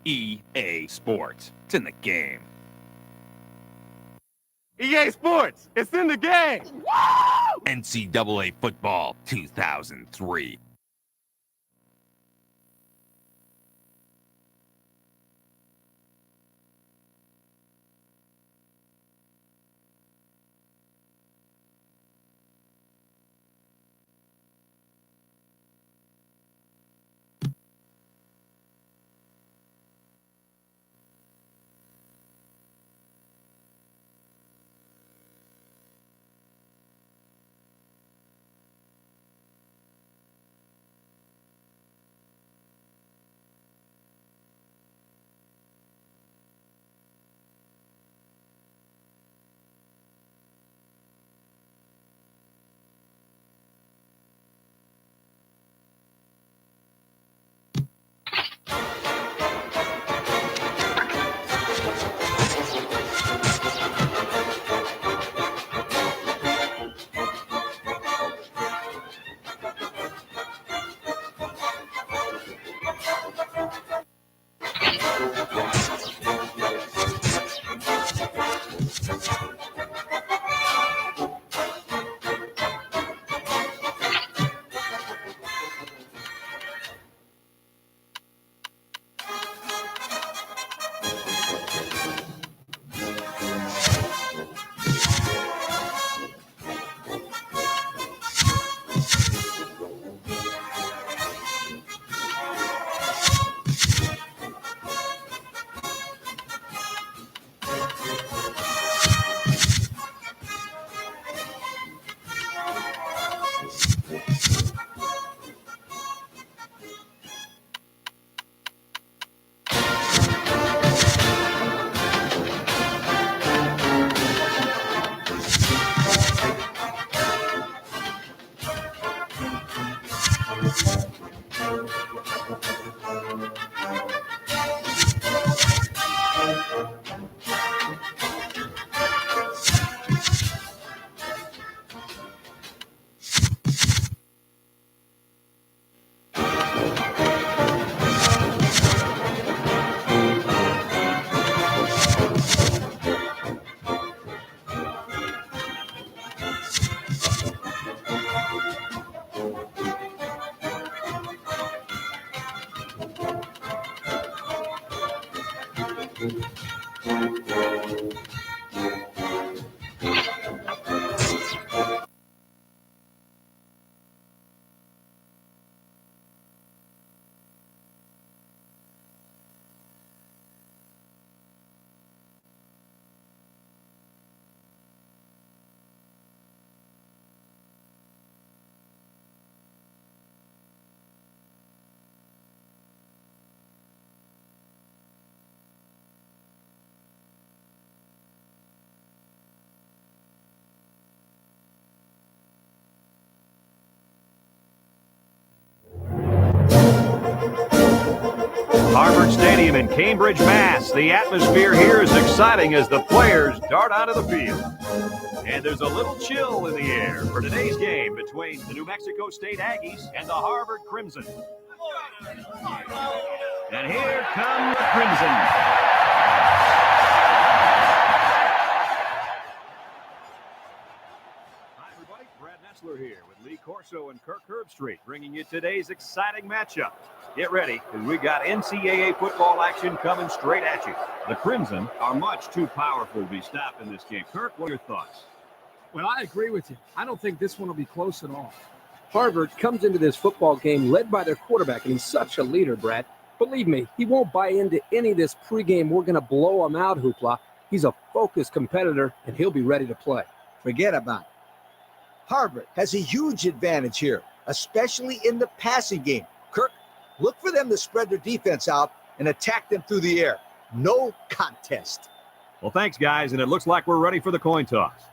EA Sports. It's in the game. EA Sports, it's in the game. Woo! NCAA Football 2003. Harvard Stadium in Cambridge, Mass. The atmosphere here is exciting as the players dart onto the field. And there's a little chill in the air for today's game between the New Mexico State Aggies and the Harvard Crimson. And here come the Crimson. Hi, everybody. Brad Nessler here with Lee Corso and Kirk Herbstreit, bringing you today's exciting matchup. Get ready, because we got NCAA football action coming straight at you. The Crimson are much too powerful to be stopped in this game. Kirk, what are your thoughts? Well, I agree with you. I don't think this one will be close at all. Harvard comes into this football game led by their quarterback, and he's such a leader, Brad. Believe me, he won't buy into any of this pregame "we're going to blow him out" hoopla. He's a focused competitor, and he'll be ready to play. Forget about it. Harvard has a huge advantage here, especially in the passing game. Kirk, look for them to spread their defense out and attack them through the air. No contest. Well, thanks, guys, and it looks like we're ready for the coin toss.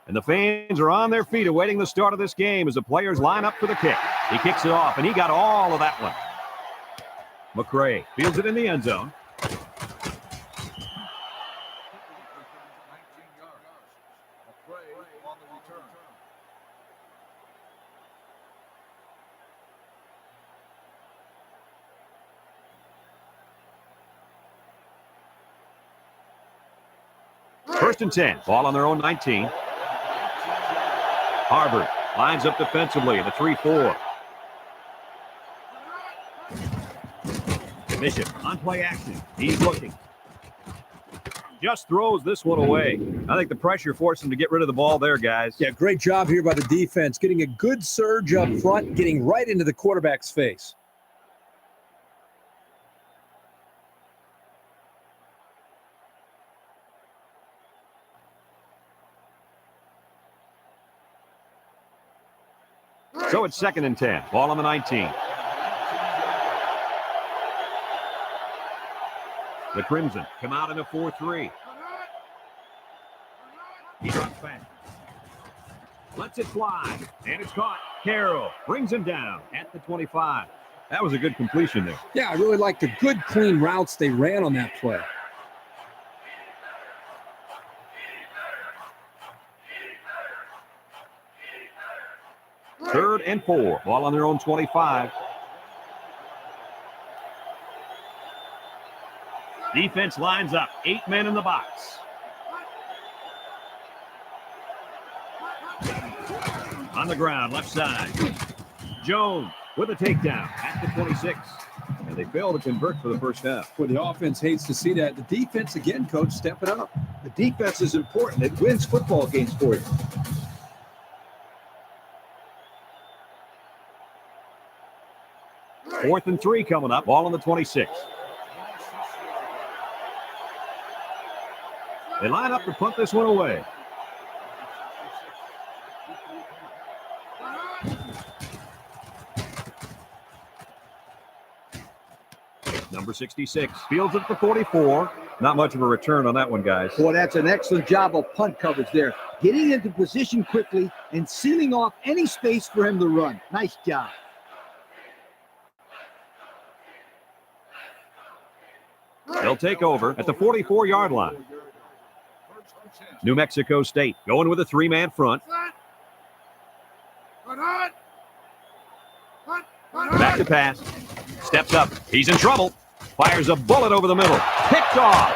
And the fans are on their feet awaiting the start of this game as the players line up for the kick. He kicks it off, and he got all of that one. McCray fields it in the end zone. First and 10. Ball on their own 19. Harvard lines up defensively in the 3-4. Bishop on play action. He's looking. Just throws this one away. I think the pressure forced him to get rid of the ball there, guys. Yeah, great job here by the defense. Getting a good surge up front, getting right into the quarterback's face. So it's second and 10. Ball on the 19. The Crimson come out in a 4-3. He drops back. Lets it fly. And it's caught. Carroll brings him down at the 25. That was a good completion there. Yeah, I really like the good, clean routes they ran on that play. Third and 4. Ball on their own 25. Defense lines up. 8 men in the box. On the ground, left side. Jones with a takedown at the 26. And they fail to convert for the first half. Well, the offense hates to see that. The defense, again, coach, step it up. The defense is important. It wins football games for you. Fourth and 3 coming up. Ball on the 26. They line up to punt this one away. Number 66 fields at the 44. Not much of a return on that one, guys. Boy, that's an excellent job of punt coverage there. Getting into position quickly and sealing off any space for him to run. Nice job. They'll take over at the 44-yard line. New Mexico State going with a 3-man front. Back to pass. Steps up. He's in trouble. Fires a bullet over the middle. Picked off.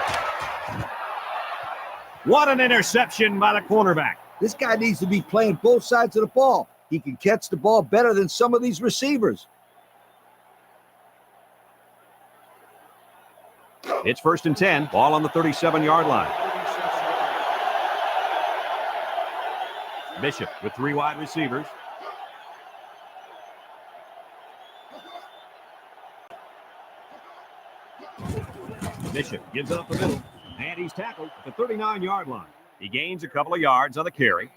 What an interception by the cornerback. This guy needs to be playing both sides of the ball. He can catch the ball better than some of these receivers. It's first and 10. Ball on the 37-yard line. Bishop with 3 wide receivers. Bishop gives it up the middle, and he's tackled at the 39-yard line. He gains a couple of yards on the carry.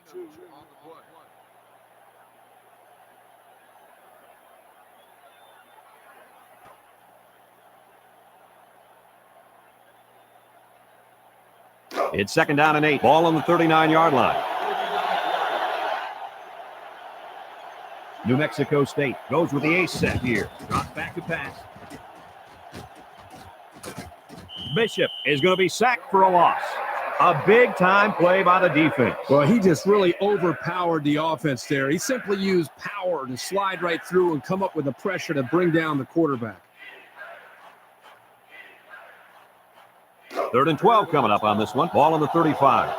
It's second down and 8. Ball on the 39-yard line. New Mexico State goes with the ace set here. Drops back to pass. Bishop is going to be sacked for a loss. A big-time play by the defense. Well, he just really overpowered the offense there. He simply used power to slide right through and come up with the pressure to bring down the quarterback. Third and 12 coming up on this one. Ball on the 35.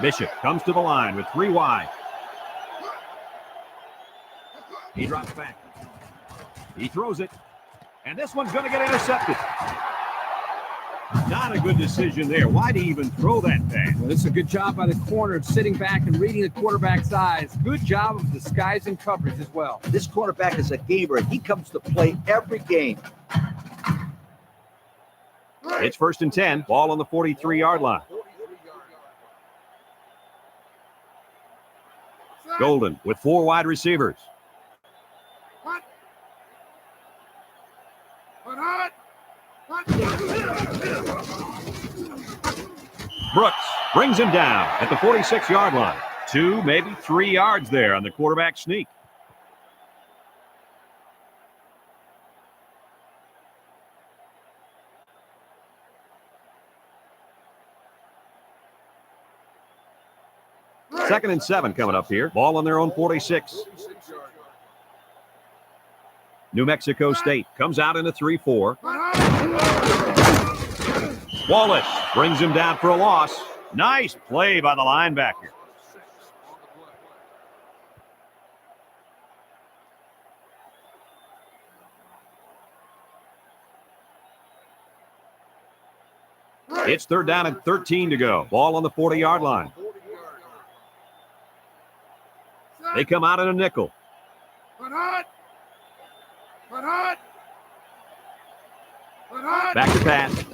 Bishop comes to the line with 3 wide. He drops back. He throws it. And this one's going to get intercepted. Not a good decision there. Why did he even throw that pass? Well, this is a good job by the corner of sitting back and reading the quarterback's eyes. Good job of disguising coverage as well. This quarterback is a gamer. He comes to play every game. It's first and 10. Ball on the 43-yard line. Golden with 4 wide receivers. Brooks brings him down at the 46-yard line. 2, maybe 3 yards there on the quarterback sneak. 2nd and 7 coming up here. Ball on their own 46. New Mexico State comes out in a 3-4. Wallace brings him down for a loss. Nice play by the linebacker. It's 3rd down and 13 to go. Ball on the 40-yard line. They come out in a nickel. Back to pass.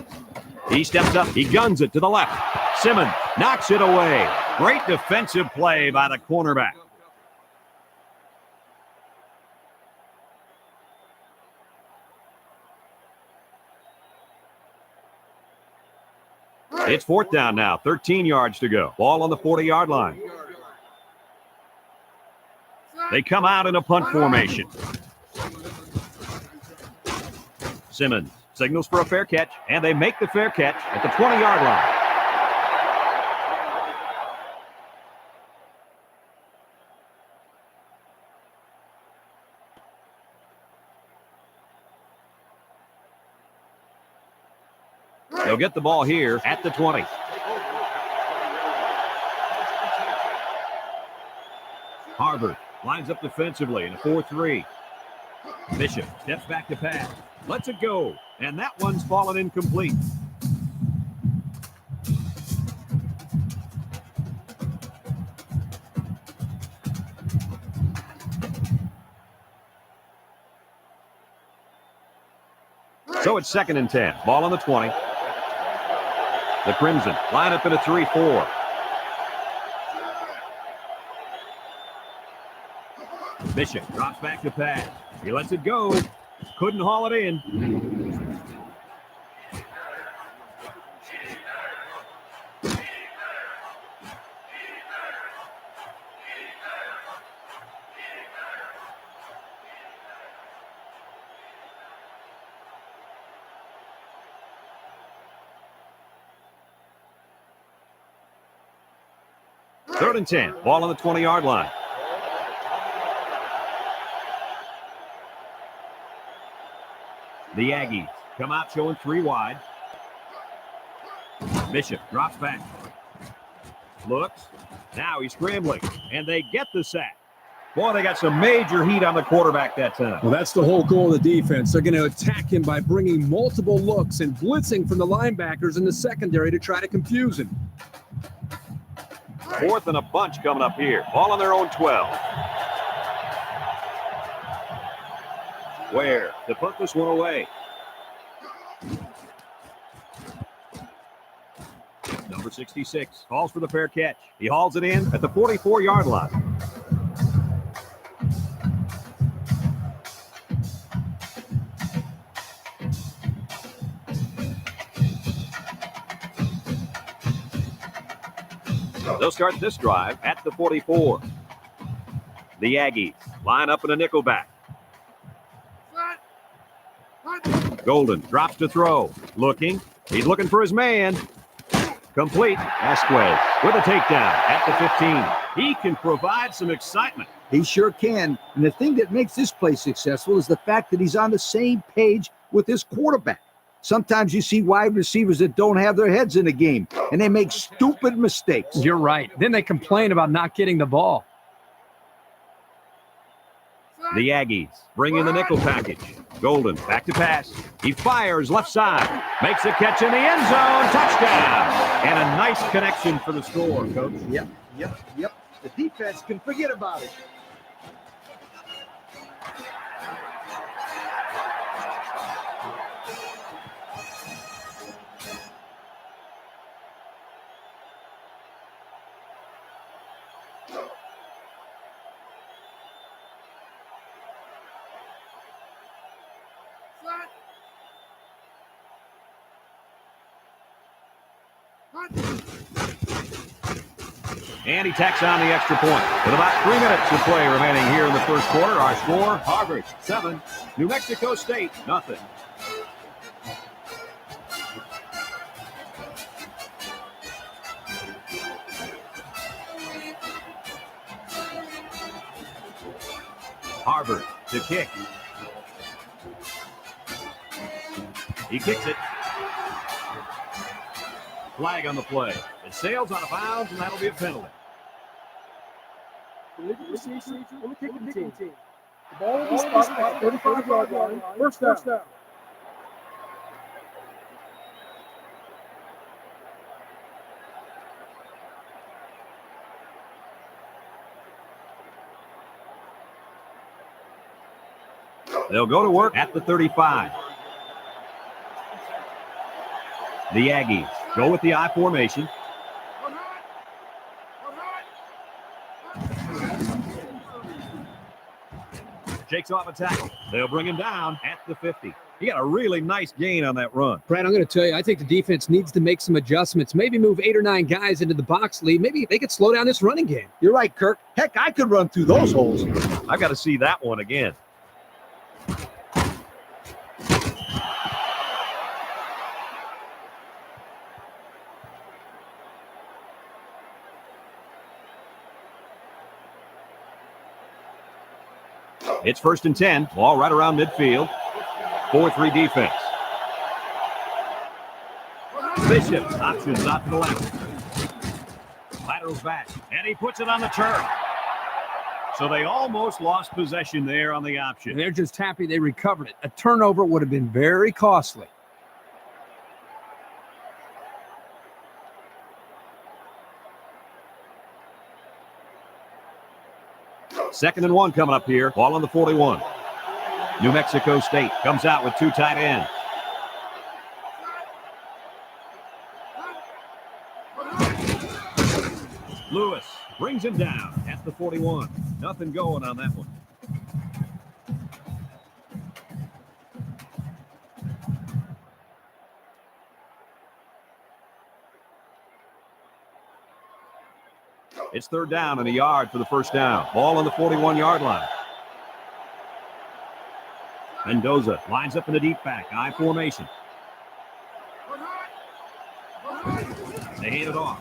He steps up. He guns it to the left. Simmons knocks it away. Great defensive play by the cornerback. It's 4th down now. 13 yards to go. Ball on the 40-yard line. They come out in a punt formation. Simmons signals for a fair catch, and they make the fair catch at the 20-yard line. They'll get the ball here at the 20. Harvard lines up defensively in a 4-3. Bishop steps back to pass. Lets it go. And that one's fallen incomplete. So it's 2nd and 10. Ball on the 20. The Crimson line up in a 3-4. Bishop drops back to pass. He lets it go. Couldn't haul it in. Third and 10. Ball on the 20-yard line. The Aggies come out showing 3 wide. Bishop drops back. Looks. Now he's scrambling. And they get the sack. Boy, they got some major heat on the quarterback that time. Well, that's the whole goal of the defense. They're going to attack him by bringing multiple looks and blitzing from the linebackers in the secondary to try to confuse him. 4th and a bunch coming up here. Ball on their own 12. Ware to put this one away. Number 66 calls for the fair catch. He hauls it in at the 44-yard line. They'll start this drive at the 44. The Aggies line up in a nickel back. Golden drops to throw. Looking. He's looking for his man. Complete. Asquez with a takedown at the 15. He can provide some excitement. He sure can. And the thing that makes this play successful is the fact that he's on the same page with his quarterback. Sometimes you see wide receivers that don't have their heads in the game, and they make stupid mistakes. You're right. Then they complain about not getting the ball. The Aggies bring in the nickel package. Golden back to pass. He fires left side. Makes a catch in the end zone. Touchdown. And a nice connection for the score, Coach. Yep. The defense can forget about it. And he tacks on the extra point. With about 3 minutes to play remaining here in the first quarter, our score, Harvard 7, New Mexico State nothing. Harvard to kick. He kicks it. Flag on the play. It sails out of bounds, and that'll be a penalty. The ball will be spotted at the 35-yard line. First down. They'll go to work at the 35. The Aggies go with the I formation. Shakes off a tackle. They'll bring him down at the 50. He got a really nice gain on that run. Brad, I'm going to tell you, I think the defense needs to make some adjustments. Maybe move 8 or 9 guys into the box lead. Maybe they could slow down this running game. You're right, Kirk. Heck, I could run through those holes. I've got to see that one again. It's 1st and 10. Ball right around midfield. 4-3 defense. Bishop options out to the left. Laterals back, and he puts it on the turf. So they almost lost possession there on the option. And they're just happy they recovered it. A turnover would have been very costly. Second and 1 coming up here. Ball on the 41. New Mexico State comes out with 2 tight ends. Lewis brings him down at the 41. Nothing going on that one. It's 3rd down and a yard for the first down. Ball on the 41-yard line. Mendoza lines up in the deep back. I formation. They hand it off.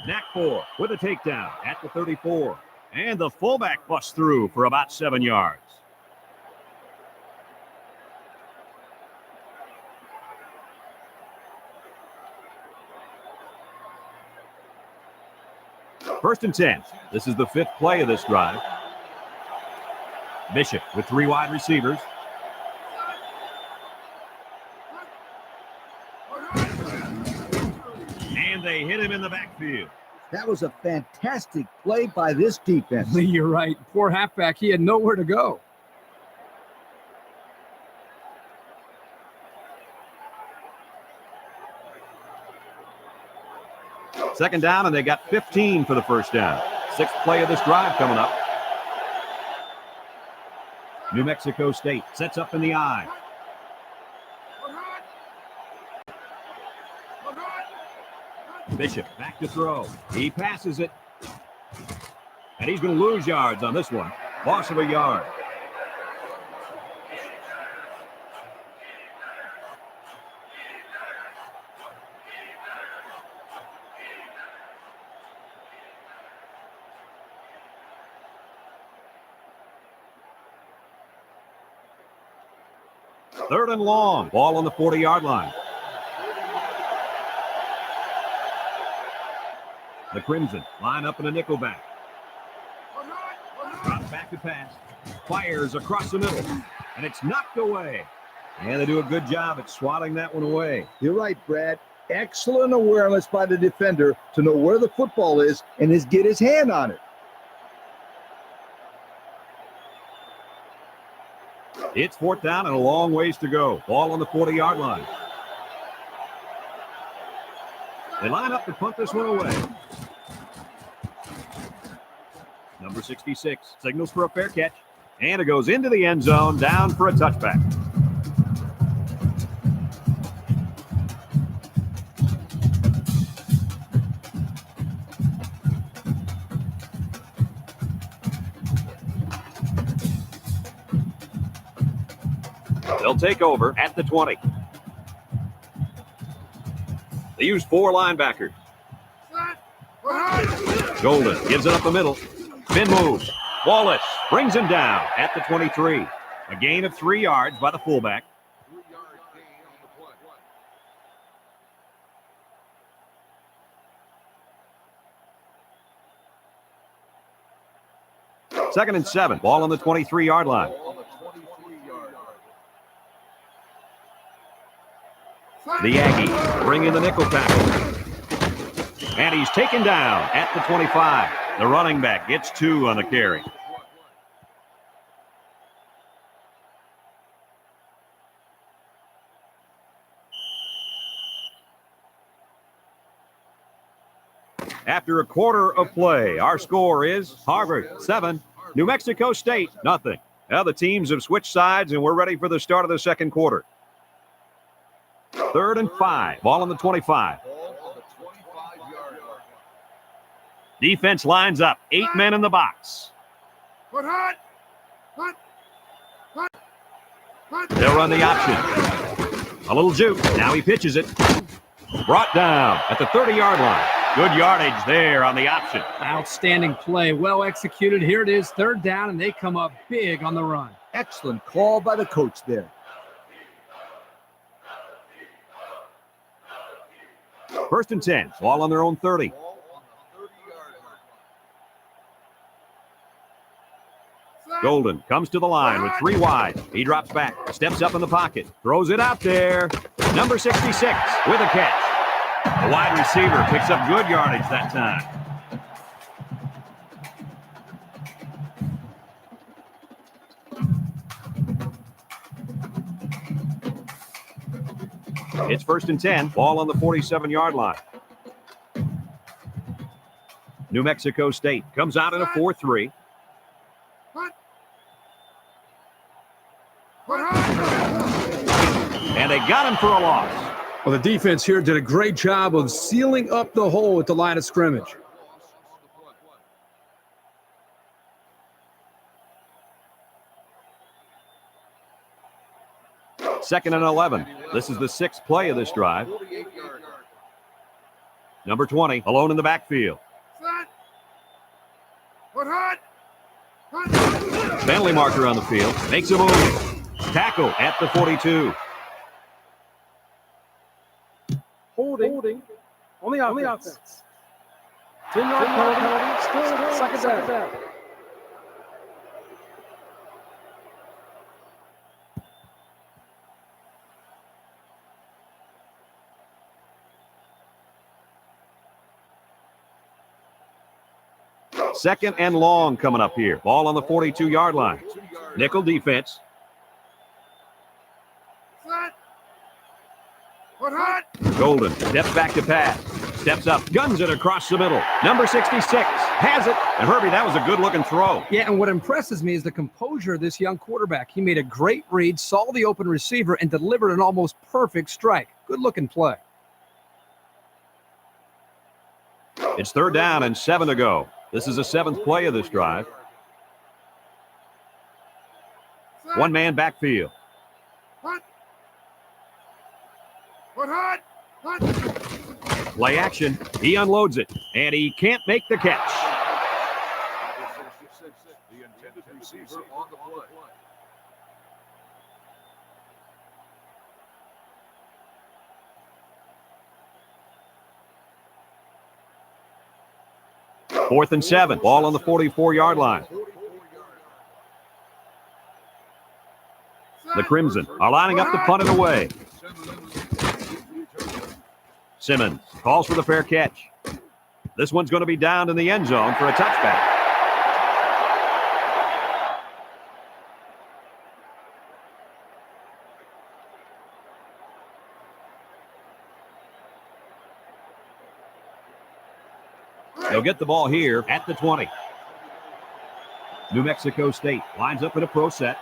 Nakfor with a takedown at the 34. And the fullback busts through for about 7 yards. First and 10. This is the 5th play of this drive. Bishop with 3 wide receivers. And they hit him in the backfield. That was a fantastic play by this defense. Lee, you're right. Poor halfback. He had nowhere to go. Second down, and they got 15 for the first down. 6th play of this drive coming up. New Mexico State sets up in the I. Bishop back to throw. He passes it. And he's going to lose yards on this one. Loss of a yard. Third and long. Ball on the 40-yard line. The Crimson line up in a nickel back. Drops back to pass. Fires across the middle. And it's knocked away. And they do a good job at swatting that one away. You're right, Brad. Excellent awareness by the defender to know where the football is and get his hand on it. It's 4th down and a long ways to go. Ball on the 40-yard line. They line up to punt this one away. Number 66 signals for a fair catch. And it goes into the end zone, down for a touchback. They'll take over at the 20. They use 4 linebackers. Golden gives it up the middle. Spin move. Wallace brings him down at the 23. A gain of 3 yards by the fullback. 3-yard gain on the play. 2nd and 7. Ball on the 23-yard line. The Aggies bring in the nickel tackle. And he's taken down at the 25. The running back gets 2 on the carry. After a quarter of play, our score is Harvard 7, New Mexico State nothing. Now the teams have switched sides, and we're ready for the start of the second quarter. 3rd and 5. Ball on the 25. Defense lines up. 8 men in the box. They'll run the option. A little juke. Now he pitches it. Brought down at the 30-yard line. Good yardage there on the option. Outstanding play. Well executed. Here it is. 3rd down, and they come up big on the run. Excellent call by the coach there. 1st and 10. Ball on their own 30. Golden comes to the line with 3 wide. He drops back, steps up in the pocket, throws it out there. Number 66 with a catch. The wide receiver picks up good yardage that time. It's 1st and 10. Ball on the 47-yard line. New Mexico State comes out in a 4-3. And they got him for a loss. Well, the defense here did a great job of sealing up the hole at the line of scrimmage. Second and 11. This is the 6th play of this drive. Number 20, alone in the backfield. Penalty marker on the field. Makes a move. Tackle at the 42. Holding on the offense. 10-yard penalty. Still 2nd down. Second and long coming up here. Ball on the 42-yard line. Nickel defense. Golden steps back to pass. Steps up, guns it across the middle. Number 66 has it. And Herbie, that was a good-looking throw. Yeah, and what impresses me is the composure of this young quarterback. He made a great read, saw the open receiver, and delivered an almost perfect strike. Good-looking play. It's 3rd down and 7 to go. This is the 7th play of this drive. 1-man backfield. Play action. He unloads it, and he can't make the catch. The intended receiver on the play. Fourth and 7. Ball on the 44-yard line. The Crimson are lining up to punt it away. Simmons calls for the fair catch. This one's going to be down in the end zone for a touchback. They'll get the ball here at the 20. New Mexico State lines up in a pro set.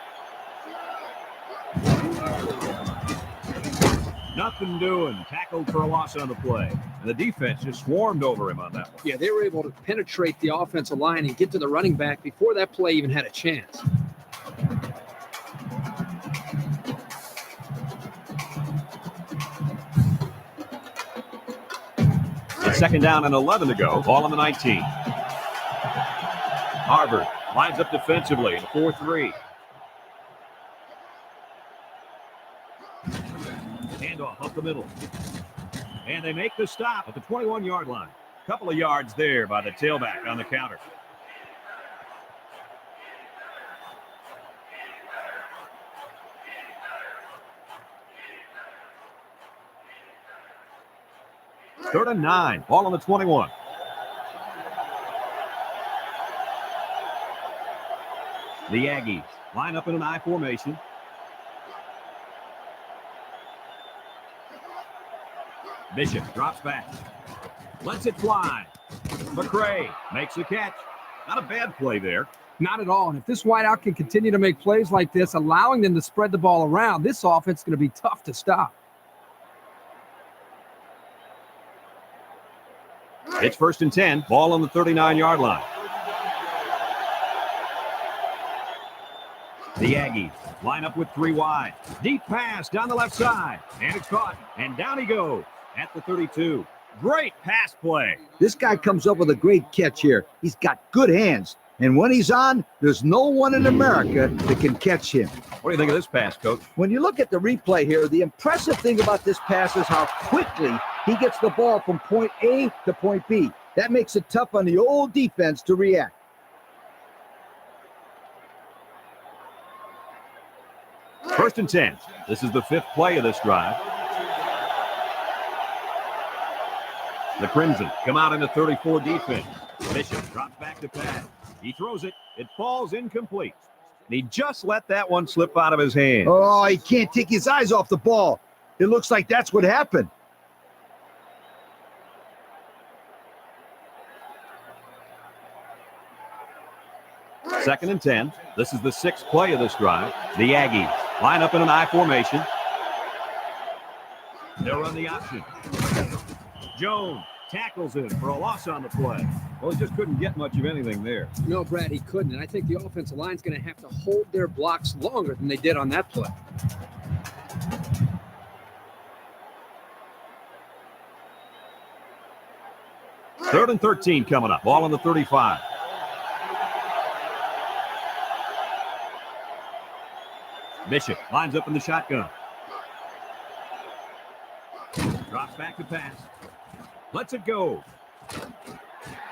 Nothing doing. Tackled for a loss on the play. And the defense just swarmed over him on that one. Yeah, they were able to penetrate the offensive line and get to the running back before that play even had a chance. It's 2nd down and 11 to go. Ball on the 19. Harvard Lines up defensively in 4-3. Handoff up the middle. And they make the stop at the 21-yard line. Couple of yards there by the tailback on the counter. Third and 9. Ball on the 21. The Aggies line up in an I formation. Bishop drops back. Lets it fly. McCray makes the catch. Not a bad play there. Not at all. And if this wideout can continue to make plays like this, allowing them to spread the ball around, this offense is going to be tough to stop. It's first and 10. Ball on the 39-yard line. The Aggies line up with 3 wide. Deep pass down the left side. And it's caught. And down he goes at the 32. Great pass play. This guy comes up with a great catch here. He's got good hands. And when he's on, there's no one in America that can catch him. What do you think of this pass, Coach? When you look at the replay here, the impressive thing about this pass is how quickly he gets the ball from point A to point B. That makes it tough on the old defense to react. First and 10. This is the 5th play of this drive. The Crimson come out in the 34 defense. Bishop drops back to pass. He throws it. It falls incomplete. And he just let that one slip out of his hand. Oh, he can't take his eyes off the ball. It looks like that's what happened. Second and 10. This is the 6th play of this drive. The Aggies line up in an I formation. They'll run the option. Jones tackles him for a loss on the play. Well, he just couldn't get much of anything there. No, Brad, he couldn't. And I think the offensive line's going to have to hold their blocks longer than they did on that play. Third and 13 coming up. Ball on the 35. Bishop lines up in the shotgun. Drops back to pass. Lets it go.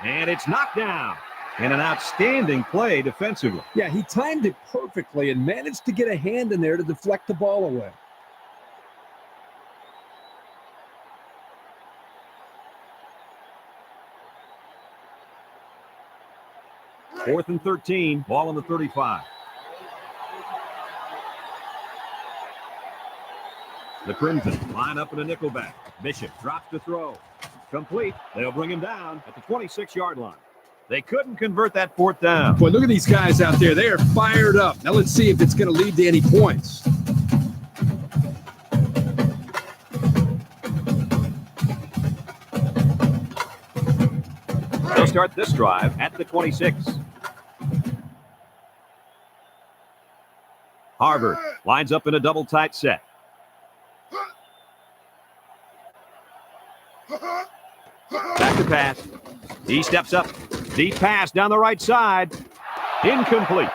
And it's knocked down. And an outstanding play defensively. Yeah, he timed it perfectly and managed to get a hand in there to deflect the ball away. Fourth and 13. Ball on the 35. The Crimson line up in a nickelback. Bishop drops to throw. Complete. They'll bring him down at the 26-yard line. They couldn't convert that 4th down. Boy, look at these guys out there. They are fired up. Now let's see if it's going to lead to any points. They'll start this drive at the 26. Harvard lines up in a double tight set. Back to pass. He steps up. Deep pass down the right side. Incomplete.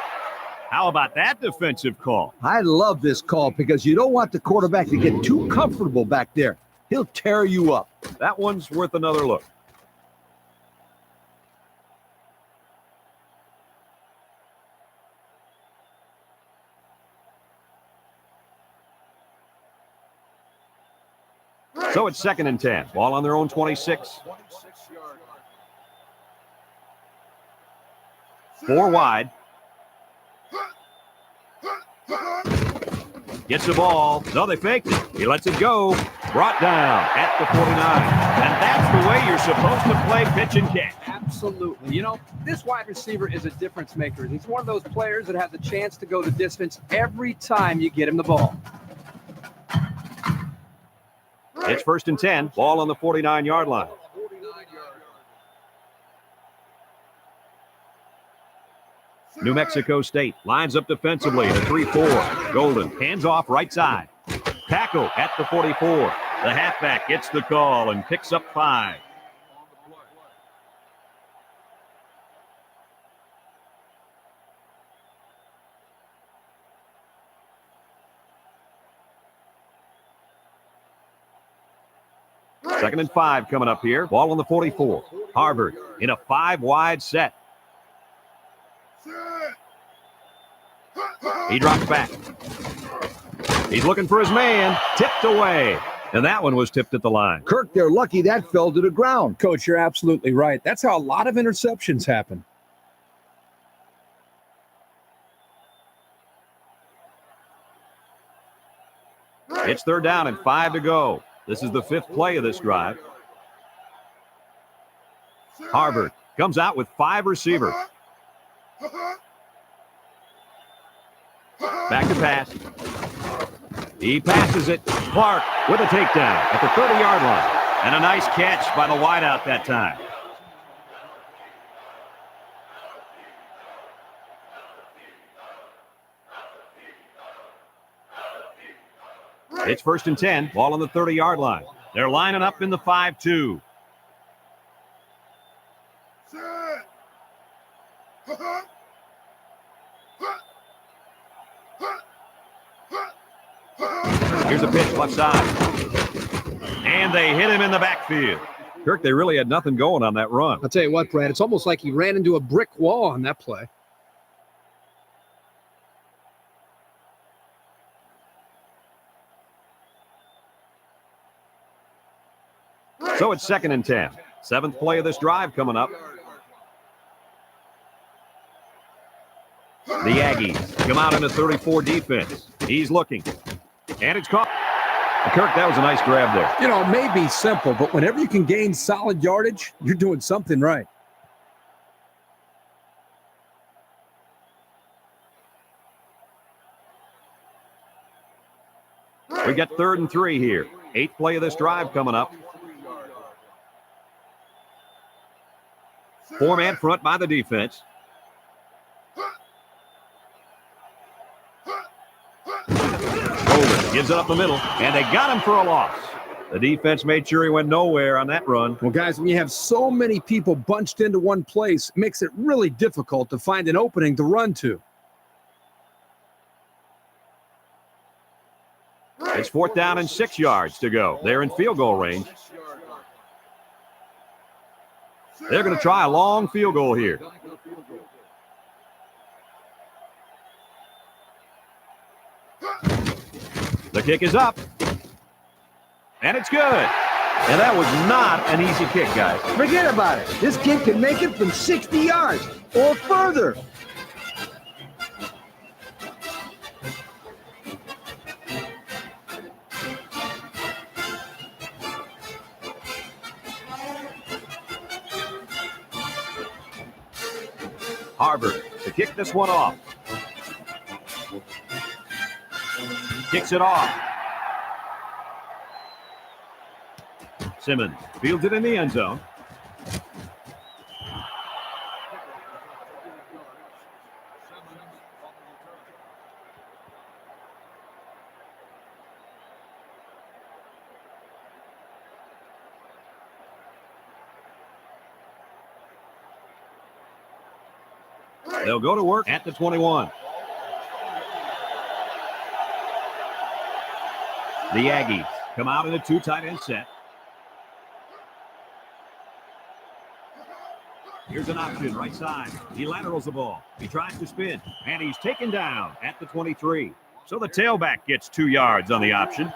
How about that defensive call? I love this call because you don't want the quarterback to get too comfortable back there. He'll tear you up. That one's worth another look. So it's second and 10. Ball on their own 26. 4 wide. Gets the ball. No, they faked it. He lets it go. Brought down at the 49. And that's the way you're supposed to play pitch and catch. Absolutely. You know, this wide receiver is a difference maker. He's one of those players that has the chance to go the distance every time you get him the ball. It's first and 10. Ball on the 49-yard line. New Mexico State lines up defensively in a 3-4. Golden hands off right side. Tackle at the 44. The halfback gets the call and picks up 5. 2nd and 5 coming up here. Ball on the 44. Harvard in a 5-wide set. He drops back. He's looking for his man. Tipped away. And that one was tipped at the line. Kirk, they're lucky that fell to the ground. Coach, you're absolutely right. That's how a lot of interceptions happen. It's 3rd down and 5 to go. This is the 5th play of this drive. Harvard comes out with 5 receivers. Back to pass. He passes it. Clark with a takedown at the 30-yard line. And a nice catch by the wideout that time. It's 1st and 10. Ball on the 30-yard line. They're lining up in the 5-2. Here's a pitch left side. And they hit him in the backfield. Kirk, they really had nothing going on that run. I'll tell you what, Brad, it's almost like he ran into a brick wall on that play. So it's 2nd and 10. 7th play of this drive coming up. The Aggies come out in a 34 defense. He's looking. And it's caught. Kirk, that was a nice grab there. You know, it may be simple, but whenever you can gain solid yardage, you're doing something right. We got 3rd and 3 here. 8th play of this drive coming up. 4-man front by the defense. Gives it up the middle, and they got him for a loss. The defense made sure he went nowhere on that run. Well, guys, when you have so many people bunched into one place, it makes it really difficult to find an opening to run to. It's 4th down and 6 yards to go. They're in field goal range. They're going to try a long field goal here. The kick is up. And it's good. And that was not an easy kick, guys. Forget about it. This kid can make it from 60 yards or further. Harvard to kick this one off. Kicks it off. Simmons fields it in the end zone. They'll go to work at the 21. The Aggies come out in a 2 tight end set. Here's an option right side. He laterals the ball. He tries to spin, and he's taken down at the 23. So the tailback gets 2 yards on the option.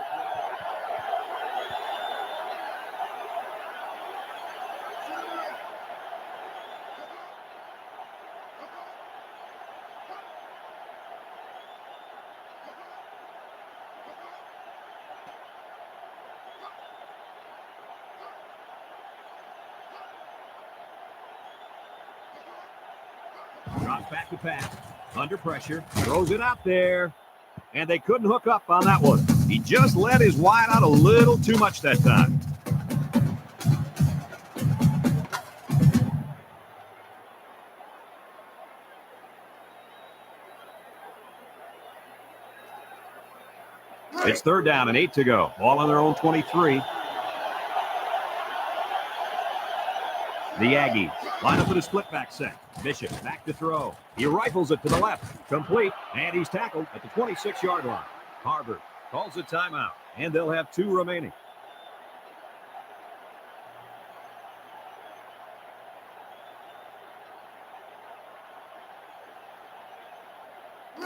Drops back to pass. Under pressure. Throws it out there. And they couldn't hook up on that one. He just let his wide out a little too much that time. It's 3rd down and 8 to go. Ball on their own 23. The Aggies line up in a split back set. Bishop back to throw. He rifles it to the left. Complete. And he's tackled at the 26-yard line. Harvard calls a timeout. And they'll have 2 remaining.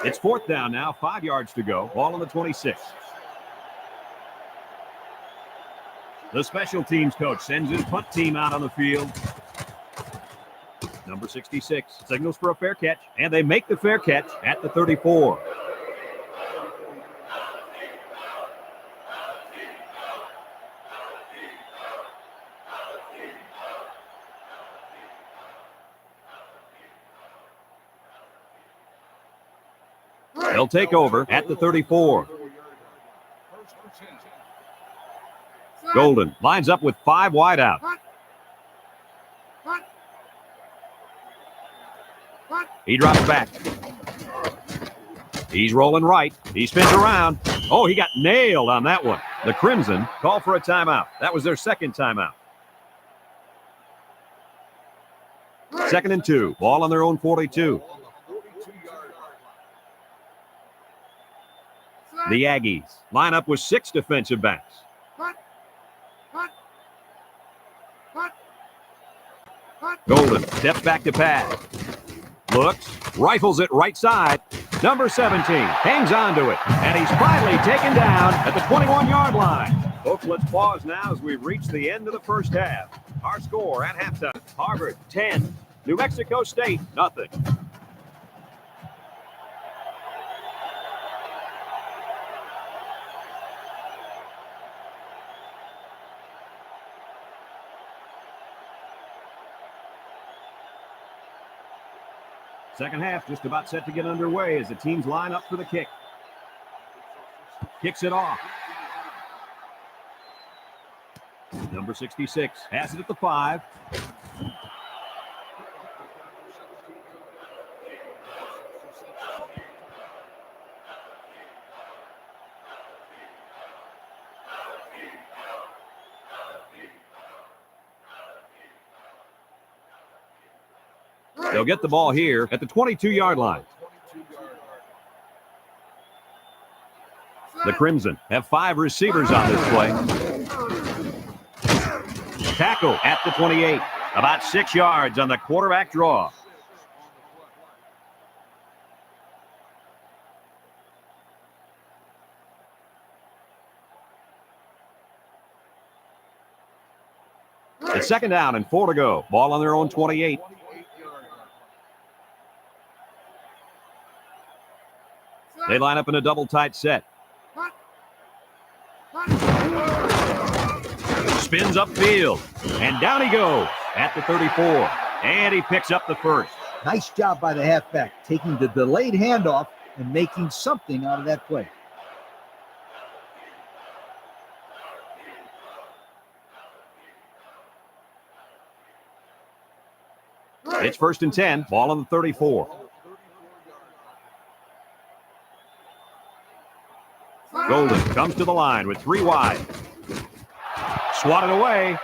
It's fourth down now, 5 yards to go. Ball on the 26. The special teams coach sends his punt team out on the field. Number 66 signals for a fair catch, and they make the fair catch at the 34. They'll take over at the 34. Golden lines up with 5 wideouts. He drops back. He's rolling right. He spins around. Oh, he got nailed on that one. The Crimson call for a timeout. That was their second timeout. 2nd and 2. Ball on their own 42. The Aggies line up with 6 defensive backs. Golden steps back to pass. Looks, rifles it right side. Number 17 hangs on to it, and he's finally taken down at the 21-yard line. Folks, let's pause now as we've reached the end of the first half. Our score at halftime, Harvard 10, New Mexico State nothing. Second half just about set to get underway as the teams line up for the kick. Kicks it off. Number 66 has it at the 5. They'll get the ball here at the 22-yard line. The Crimson have 5 receivers on this play. Tackle at the 28. About 6 yards on the quarterback draw. It's 2nd down and 4 to go. Ball on their own 28. They line up in a double tight set. Spins upfield, and down he goes at the 34, and he picks up the first. Nice job by the halfback, taking the delayed handoff and making something out of that play. It's 1st and 10, ball on the 34. Golden comes to the line with 3 wide. Swatted away.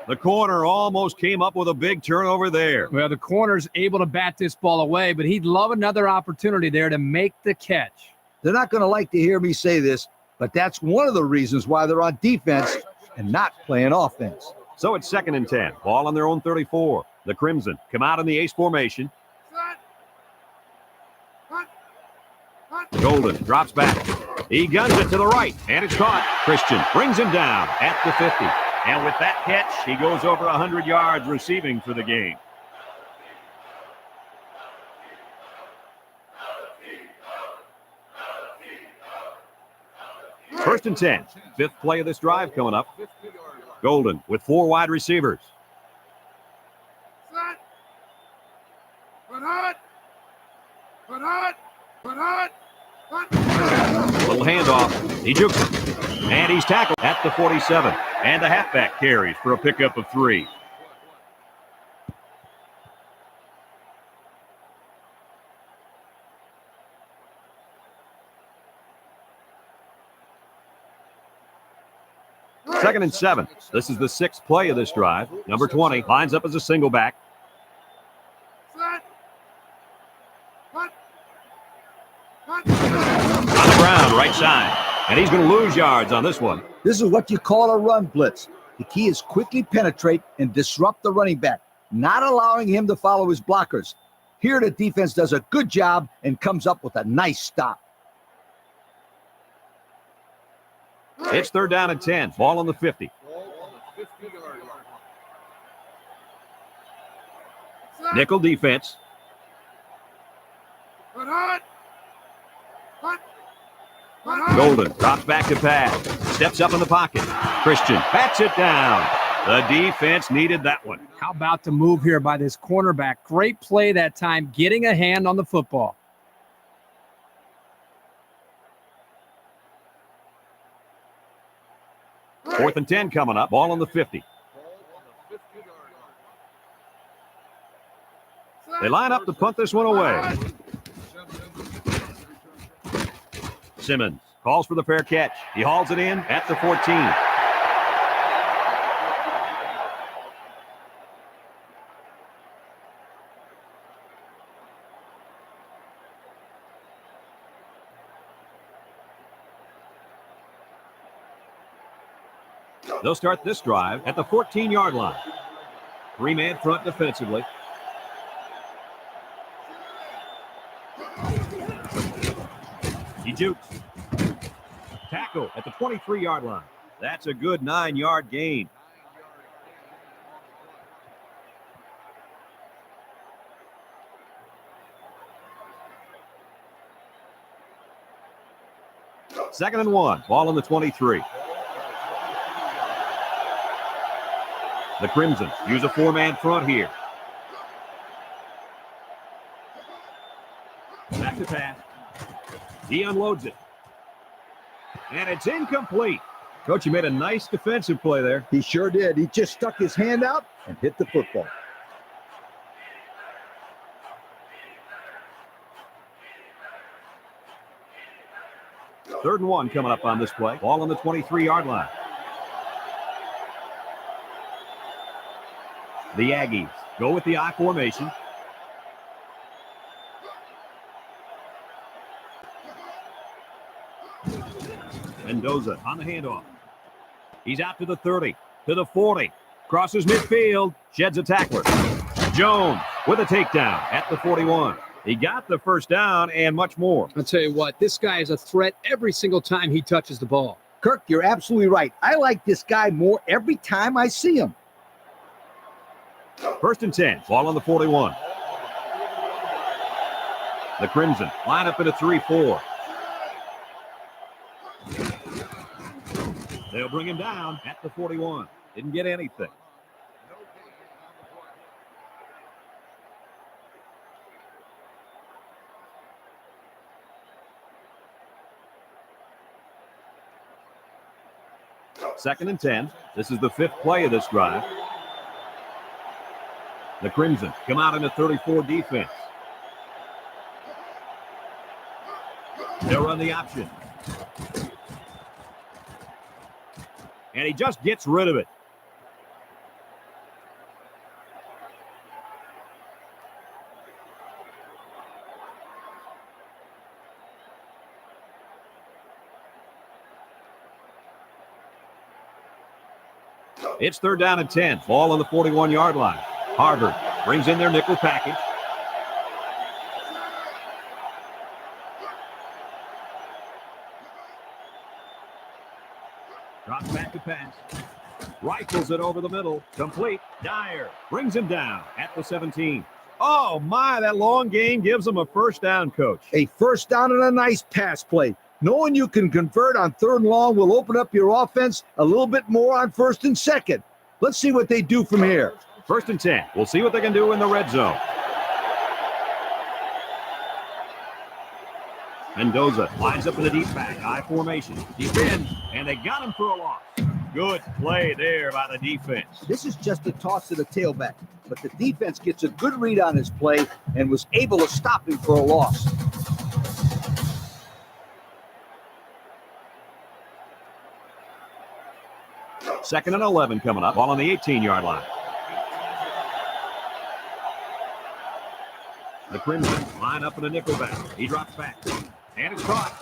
The corner almost came up with a big turnover there. Well, the corner's able to bat this ball away, but he'd love another opportunity there to make the catch. They're not going to like to hear me say this, but that's one of the reasons why they're on defense and not playing offense. So it's 2nd and 10. Ball on their own 34. The Crimson come out in the ace formation. Golden drops back. He guns it to the right, and it's caught. Christian brings him down at the 50. And with that catch, he goes over 100 yards receiving for the game. First and 10. 5th play of this drive coming up. Golden with 4 wide receivers. Little handoff. He jukes it. And he's tackled at the 47. And the halfback carries for a pickup of 3. Second and 7. This is the 6th play of this drive. Number 20 lines up as a single back. On the ground, right side. And he's going to lose yards on this one. This is what you call a run blitz. The key is quickly penetrate and disrupt the running back, not allowing him to follow his blockers. Here the defense does a good job and comes up with a nice stop. It's 3rd down and 10. Ball on the 50. Nickel defense. Golden drops back to pass. Steps up in the pocket. Christian bats it down. The defense needed that one. How about the move here by this cornerback? Great play that time, getting a hand on the football. Fourth and 10 coming up. Ball on the 50. They line up to punt this one away. Simmons calls for the fair catch. He hauls it in at the 14. They'll start this drive at the 14-yard line. 3-man front defensively. He jukes. Tackle at the 23-yard line. That's a good 9-yard gain. Second and 1. Ball on the 23. The Crimson use a 4-man front here. Back to pass. He unloads it. And it's incomplete. Coach, you made a nice defensive play there. He sure did. He just stuck his hand out and hit the football. Third and 1 coming up on this play. Ball on the 23-yard line. The Aggies go with the I formation. Mendoza on the handoff. He's out to the 30, to the 40. Crosses midfield, sheds a tackler. Jones with a takedown at the 41. He got the first down and much more. I'll tell you what, this guy is a threat every single time he touches the ball. Kirk, you're absolutely right. I like this guy more every time I see him. First and 10, ball on the 41. The Crimson line up in a 3-4. They'll bring him down at the 41. Didn't get anything. Second and 10. This is the 5th play of this drive. The Crimson come out in a 34 defense. They'll run the option. And he just gets rid of it. It's 3rd down and 10. Ball on the 41-yard line. Harvard brings in their nickel package. Drops back to pass. Rifles it over the middle. Complete. Dyer brings him down at the 17. Oh, my, that long gain gives him a first down, Coach. A first down and a nice pass play. Knowing you can convert on 3rd and long will open up your offense a little bit more on 1st and 2nd. Let's see what they do from here. 1st and 10. We'll see what they can do in the red zone. Mendoza lines up in the deep back. I formation. Deep in. And they got him for a loss. Good play there by the defense. This is just a toss to the tailback, but the defense gets a good read on his play and was able to stop him for a loss. Second and 11 coming up. Ball on the 18-yard line. The Crimson line up in a nickel back. He drops back. And it's caught.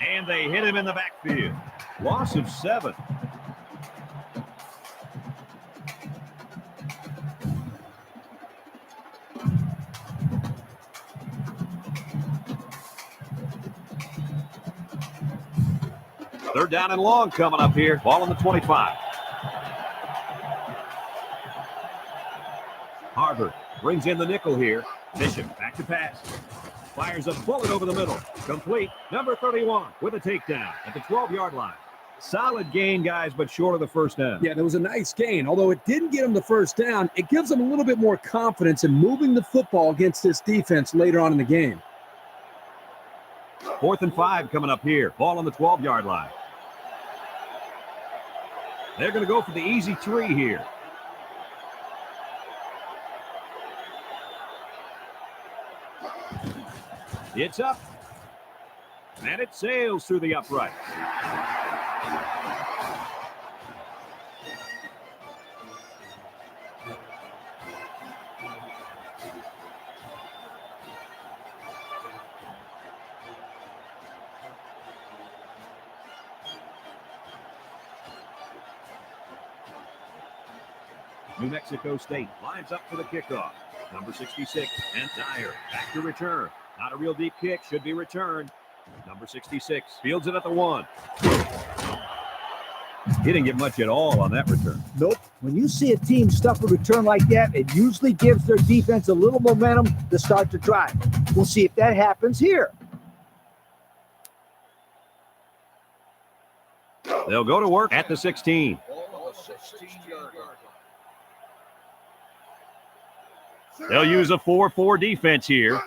And they hit him in the backfield. Loss of 7. Third down and long coming up here. Ball on the 25. Harvard brings in the nickel here. Bishop back to pass. Fires a bullet over the middle. Complete. Number 31 with a takedown at the 12-yard line. Solid gain, guys, but short of the first down. Yeah, that was a nice gain. Although it didn't get him the first down, it gives him a little bit more confidence in moving the football against this defense later on in the game. 4th and 5 coming up here. Ball on the 12-yard line. They're going to go for the easy 3 here. It's up. And it sails through the upright. New Mexico State lines up for the kickoff. Number 66, and Dyer back to return. Not a real deep kick, should be returned. Number 66 fields it at the 1. He didn't get much at all on that return. Nope. When you see a team stuff a return like that, it usually gives their defense a little momentum to start the drive. We'll see if that happens here. They'll go to work at the 16. They'll use a 4-4 defense here.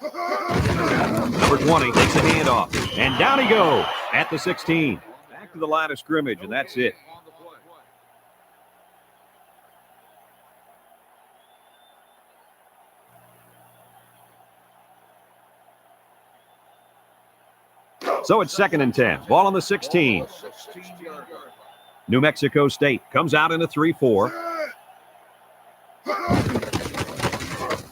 Number 20 takes a handoff, and down he goes at the 16. Back to the line of scrimmage, and that's it. So it's 2nd and 10. Ball on the 16. New Mexico State comes out in a 3-4.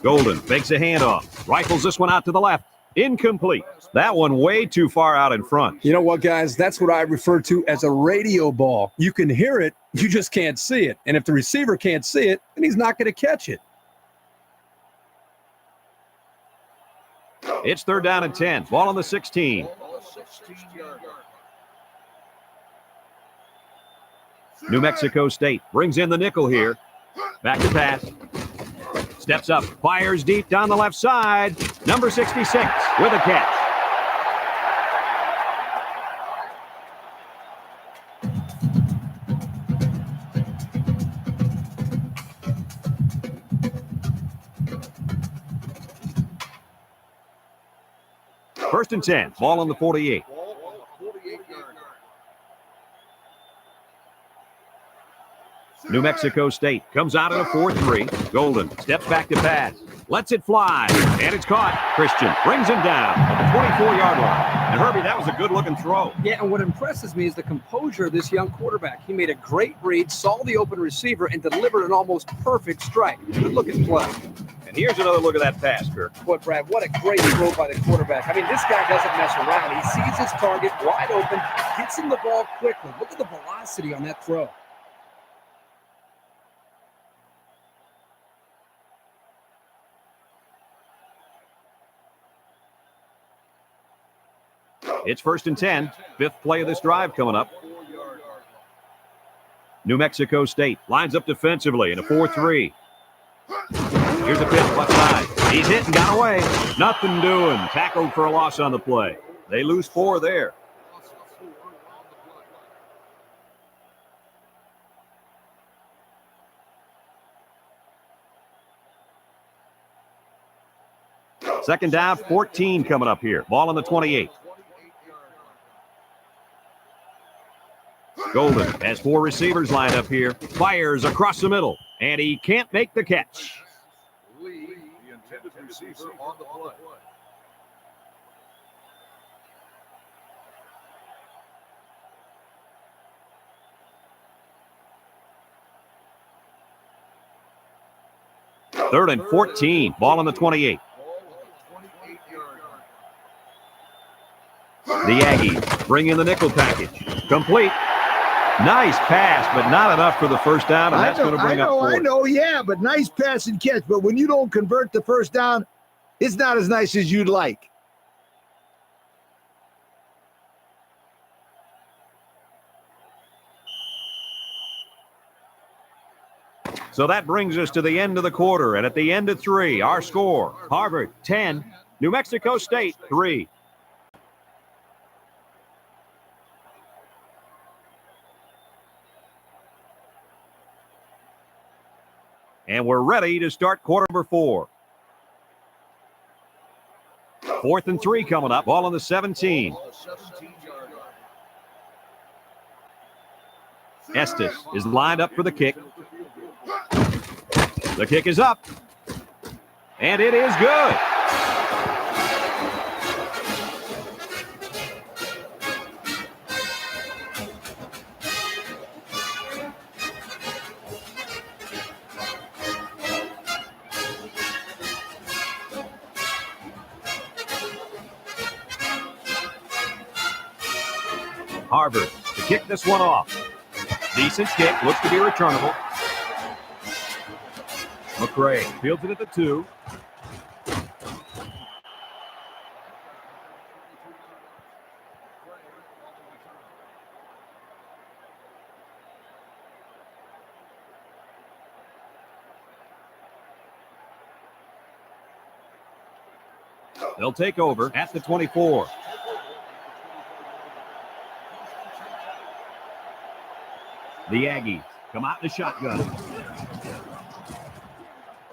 Golden fakes a handoff. Rifles this one out to the left. Incomplete. That one way too far out in front. You know what, guys? That's what I refer to as a radio ball. You can hear it, you just can't see it. And if the receiver can't see it, then he's not going to catch it. It's 3rd down and 10. Ball on the 16. New Mexico State brings in the nickel here. Back to pass. Steps up, fires deep down the left side. Number 66 with a catch. First and 10, ball on the 48. New Mexico State comes out in a 4-3. Golden steps back to pass. Lets it fly. And it's caught. Christian brings him down at the 24-yard line. And Herbie, that was a good-looking throw. Yeah, and what impresses me is the composure of this young quarterback. He made a great read, saw the open receiver, and delivered an almost perfect strike. Good looking play. And here's another look at that pass, Kirk. But, Brad, what a great throw by the quarterback. I mean, this guy doesn't mess around. He sees his target wide open, gets him the ball quickly. Look at the velocity on that throw. It's 1st and 10. 5th play of this drive coming up. New Mexico State lines up defensively in a 4-3. Here's a pitch left side. He's hit and got away. Nothing doing. Tackled for a loss on the play. They lose 4 there. Second down, 14 coming up here. Ball on the 28. Golden has 4 receivers lined up here. Fires across the middle, and he can't make the catch. Lee, the intended receiver on the play. Third and 14. Ball on the 28. The Aggies bring in the nickel package. Complete. Nice pass, but not enough for the first down, and that's going to bring up 4. I know, yeah, but nice pass and catch. But when you don't convert the first down, it's not as nice as you'd like. So that brings us to the end of the quarter, and at the end of 3, our score, Harvard 10, New Mexico State 3. And we're ready to start quarter number 4. 4th and 3 coming up, ball on the 17. Estes is lined up for the kick. The kick is up, and it is good. Harvard to kick this one off. Decent kick, looks to be returnable. McRae fields it at the 2. They'll take over at the 24. The Aggies come out in the shotgun.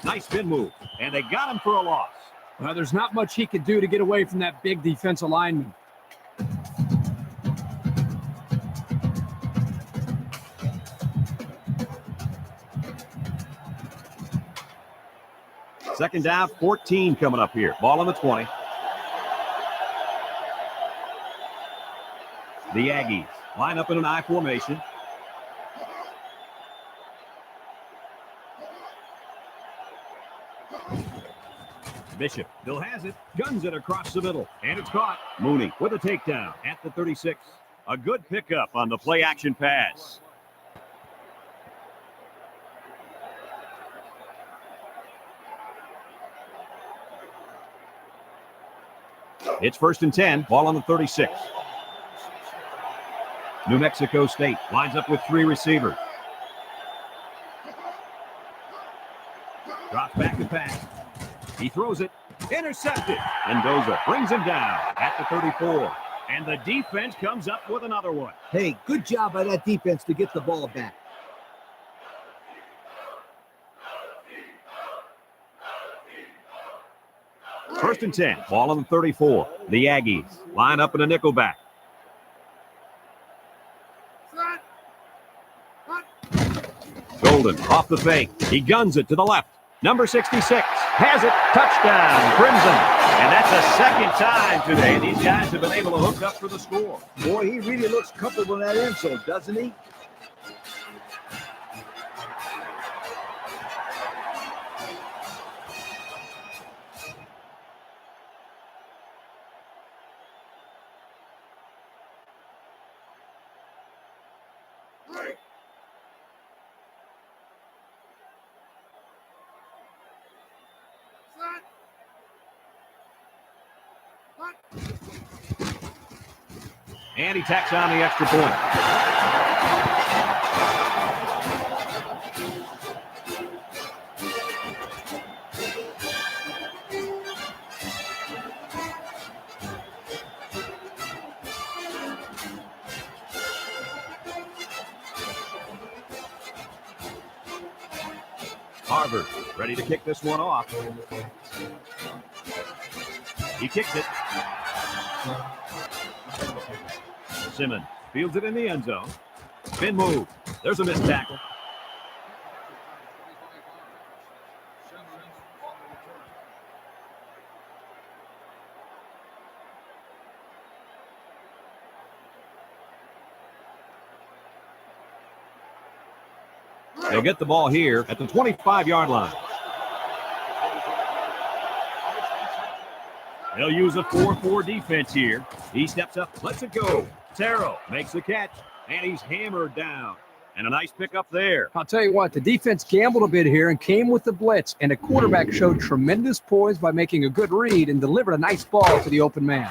Nice spin move, and they got him for a loss. Well, there's not much he could do to get away from that big defensive lineman. Second down, 14 coming up here. Ball on the 20. The Aggies line up in an I formation. Bishop still has it, guns it across the middle, and it's caught. Mooney with a takedown at the 36. A good pickup on the play action pass. It's 1st and 10, ball on the 36. New Mexico State lines up with 3 receivers. Drops back to pass. He throws it, intercepted. Mendoza brings him down at the 34. And the defense comes up with another one. Hey, good job by that defense to get the ball back. First and 10, ball on the 34. The Aggies line up in a nickelback. Golden off the fake. He guns it to the left. Number 66 has it. Touchdown, Crimson. And that's the second time today these guys have been able to hook up for the score. Boy, he really looks comfortable in that insole, doesn't he? And he tacks on the extra point. Harvard ready to kick this one off. He kicks it. Simmons fields it in the end zone. Spin move. There's a missed tackle. They'll get the ball here at the 25-yard line. They'll use a 4-4 defense here. He steps up, lets it go. Terrell makes the catch, and he's hammered down. And a nice pickup there. I'll tell you what, the defense gambled a bit here and came with the blitz, and the quarterback showed tremendous poise by making a good read and delivered a nice ball to the open man.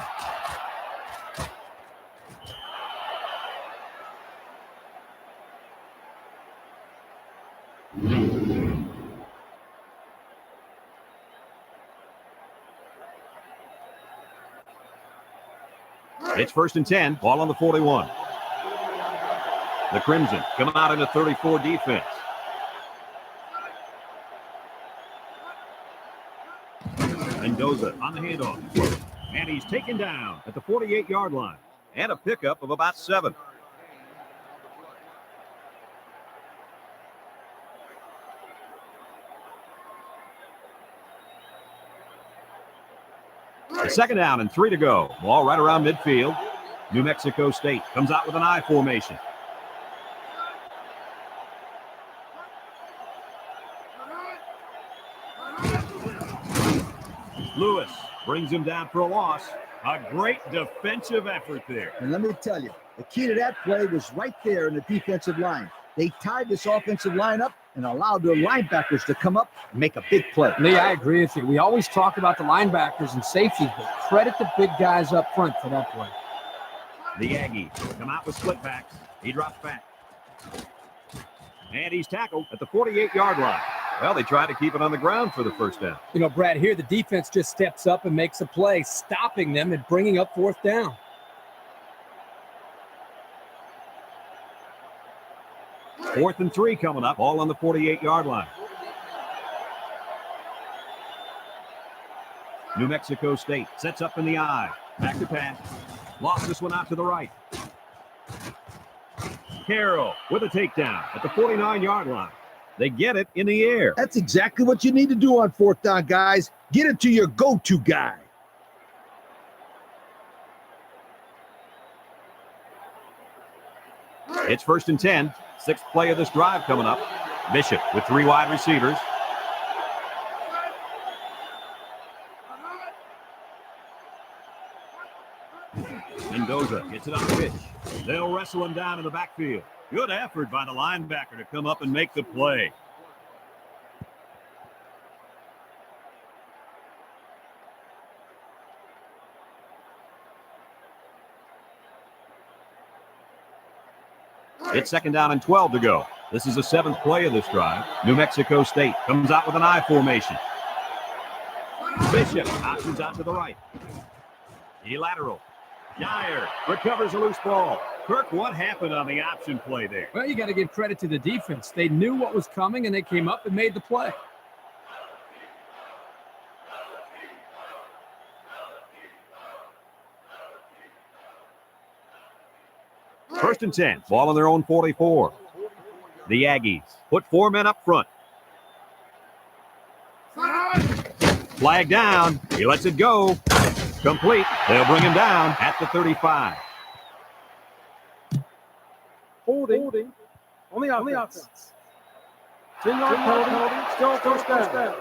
It's 1st and 10. Ball on the 41. The Crimson come out in a 34 defense. Mendoza on the handoff. And he's taken down at the 48-yard line. And a pickup of about 7. Second down and 3 to go. Ball right around midfield. New Mexico State comes out with an I formation. Lewis brings him down for a loss. A great defensive effort there. And let me tell you, the key to that play was right there in the defensive line. They tied this offensive line up and allowed their linebackers to come up and make a big play. Lee, I agree with you. We always talk about the linebackers and safeties, but credit the big guys up front for that play. The Aggies come out with split backs. He drops back. And he's tackled at the 48-yard line. Well, they try to keep it on the ground for the first down. You know, Brad, here the defense just steps up and makes a play, stopping them and bringing up 4th down. Fourth and 3 coming up, all on the 48-yard line. New Mexico State sets up in the I. Back to pass. Lost this one out to the right. Carroll with a takedown at the 49-yard line. They get it in the air. That's exactly what you need to do on 4th down, guys. Get it to your go-to guy. It's 1st and 10. 6th play of this drive coming up. Bishop with 3 wide receivers. Mendoza gets it on the pitch. They'll wrestle him down in the backfield. Good effort by the linebacker to come up and make the play. It's 2nd down and 12 to go. This is the 7th play of this drive. New Mexico State comes out with an I formation. Bishop options out to the right. He lateral. Dyer recovers a loose ball. Kirk, what happened on the option play there? Well, you got to give credit to the defense. They knew what was coming, and they came up and made the play. First and 10. Ball on their own 44. The Aggies put 4 men up front. Flag down. He lets it go. Complete. They'll bring him down at the 35. Holding on the offense. 10-yard penalty, still first down.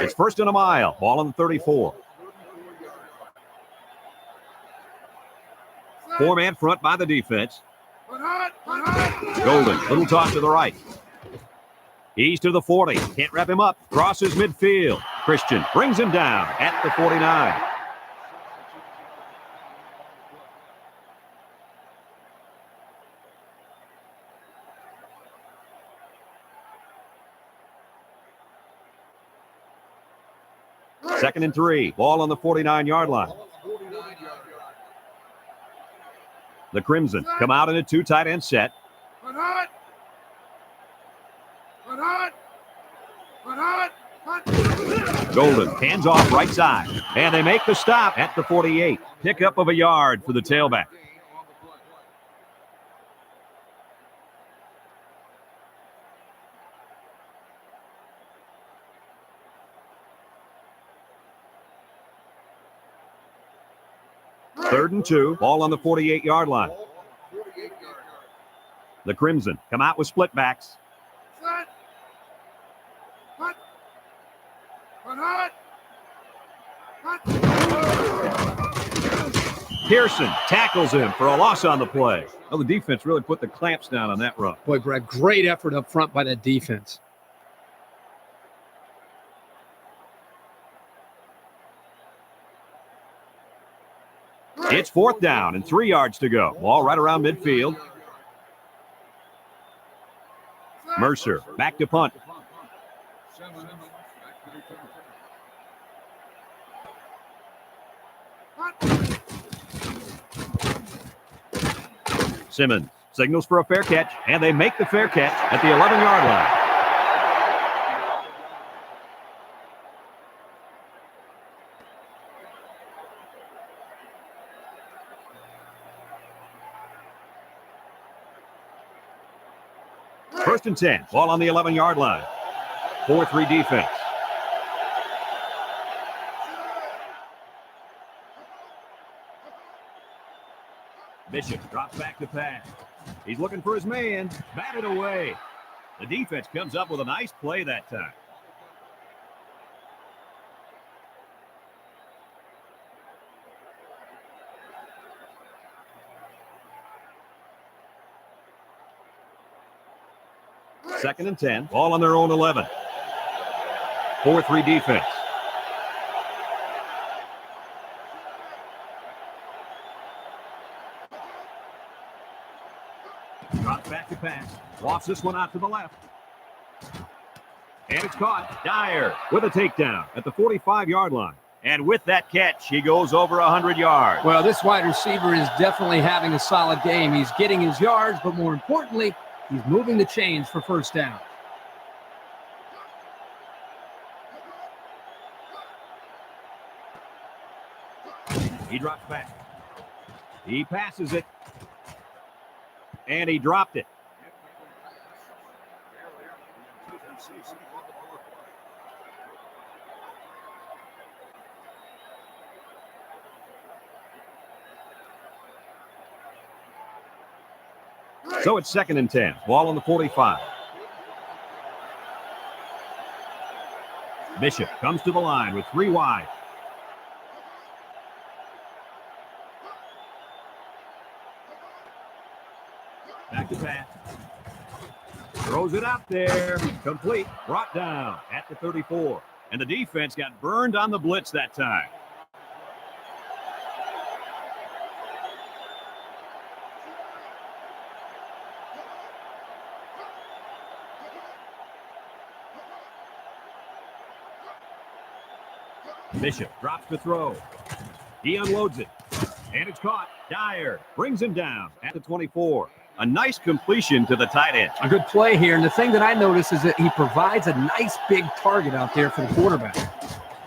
It's 1st and a mile. Ball on the 34. 4-man front by the defense. Golden, little toss to the right. He's to the 40. Can't wrap him up. Crosses midfield. Christian brings him down at the 49. Second and 3. Ball on the 49-yard line. The Crimson come out in a 2 tight end set. Golden hands off right side. And they make the stop at the 48. Pickup of a yard for the tailback. Third and 2. Ball on the 48-yard line. The Crimson come out with split backs. Pearson tackles him for a loss on the play. Well, the defense really put the clamps down on that run. Boy, Brad, great effort up front by that defense. It's 4th down and 3 yards to go. Ball right around midfield. Mercer back to punt. Simmons signals for a fair catch, and they make the fair catch at the 11-yard line. First and 10, ball on the 11-yard line. 4-3 defense. Bishop drops back to pass. He's looking for his man. Batted away. The defense comes up with a nice play that time. Second and 10, ball on their own 11. 4-3 defense. Drops back to pass. Wafts this one out to the left. And it's caught. Dyer with a takedown at the 45-yard line. And with that catch, he goes over 100 yards. Well, this wide receiver is definitely having a solid game. He's getting his yards, but more importantly, he's moving the chains for first down. He drops back. He passes it. And he dropped it. So it's second and 10. Ball on the 45. Bishop comes to the line with 3 wide. Back to pass. Throws it out there. Complete. Brought down at the 34. And the defense got burned on the blitz that time. Bishop drops the throw. He unloads it. And it's caught. Dyer brings him down at the 24. A nice completion to the tight end. A good play here. And the thing that I notice is that he provides a nice big target out there for the quarterback.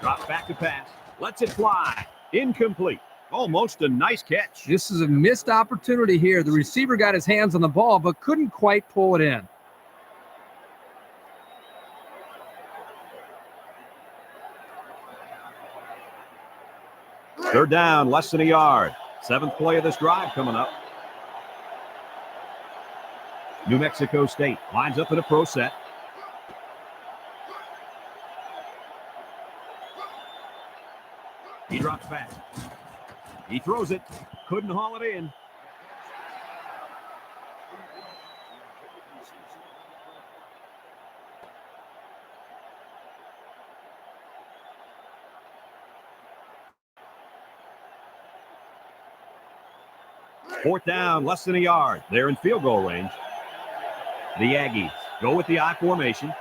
Drops back to pass. Lets it fly. Incomplete. Almost a nice catch. This is a missed opportunity here. The receiver got his hands on the ball, but couldn't quite pull it in. Third down, less than a yard. 7th play of this drive coming up. New Mexico State lines up in a pro set. He drops back. He throws it. Couldn't haul it in. Fourth down, less than a yard. They're in field goal range. The Aggies go with the I formation.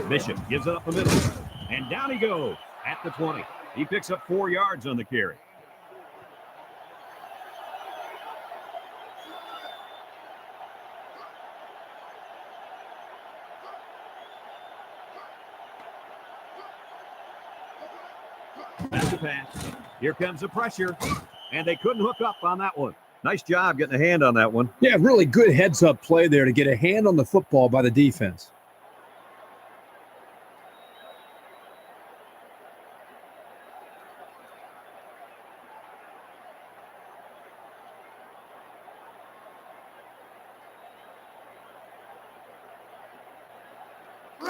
Bishop gives it up the middle. And down he goes at the 20. He picks up 4 yards on the carry. Back to pass. Here comes the pressure. And they couldn't hook up on that one. Nice job getting a hand on that one. Yeah, really good heads-up play there to get a hand on the football by the defense.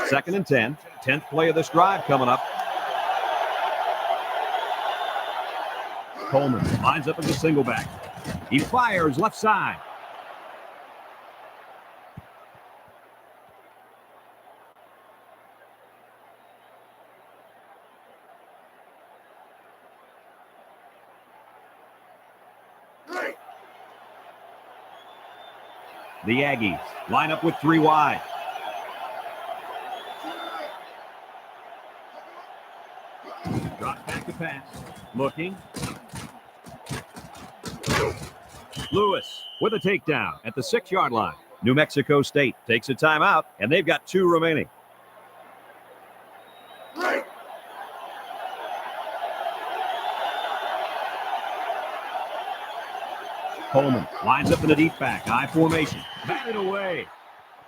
Second and 10. 10th play of this drive coming up. Coleman lines up as a single back. He fires left side. The Aggies line up with 3 wide. Drop back to pass. Looking. Lewis with a takedown at the 6-yard line. New Mexico State takes a timeout, and they've got 2 remaining. Coleman lines up in the deep back. I formation. Batted away.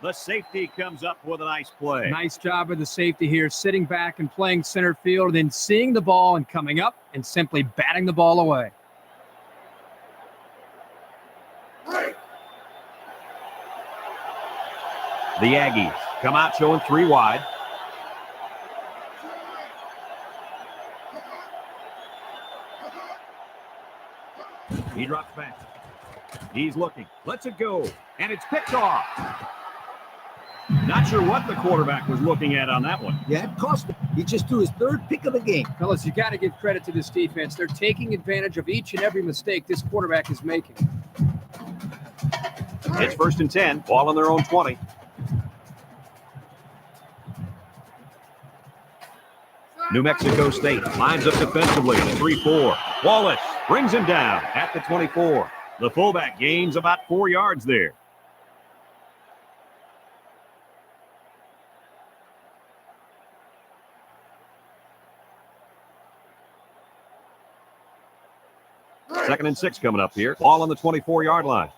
The safety comes up with a nice play. Nice job of the safety here, sitting back and playing center field, and then seeing the ball and coming up and simply batting the ball away. The Aggies come out showing 3 wide. He drops back. He's looking. Lets it go. And it's picked off. Not sure what the quarterback was looking at on that one. Yeah, it cost him. He just threw his 3rd pick of the game. Fellas, you got to give credit to this defense. They're taking advantage of each and every mistake this quarterback is making. It's 1st and 10. Ball on their own 20. New Mexico State lines up defensively in 3-4. Wallace brings him down at the 24. The fullback gains about 4 yards there. Second and 6 coming up here. Ball on the 24-yard line.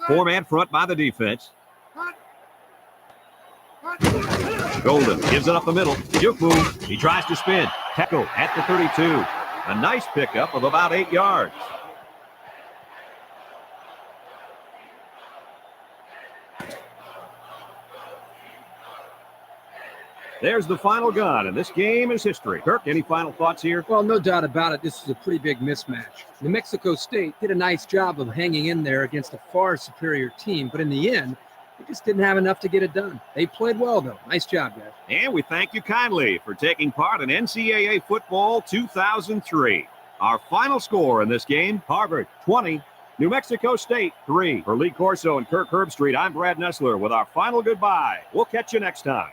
4-man front by the defense. Golden gives it up the middle. Juke move. He tries to spin. Tackle at the 32. A nice pickup of about 8 yards. There's the final gun, and this game is history. Kirk, any final thoughts here? Well, no doubt about it, this is a pretty big mismatch. New Mexico State did a nice job of hanging in there against a far superior team, but in the end, they just didn't have enough to get it done. They played well, though. Nice job, guys. And we thank you kindly for taking part in NCAA Football 2003. Our final score in this game, Harvard 20, New Mexico State 3. For Lee Corso and Kirk Herbstreit, I'm Brad Nessler with our final goodbye. We'll catch you next time.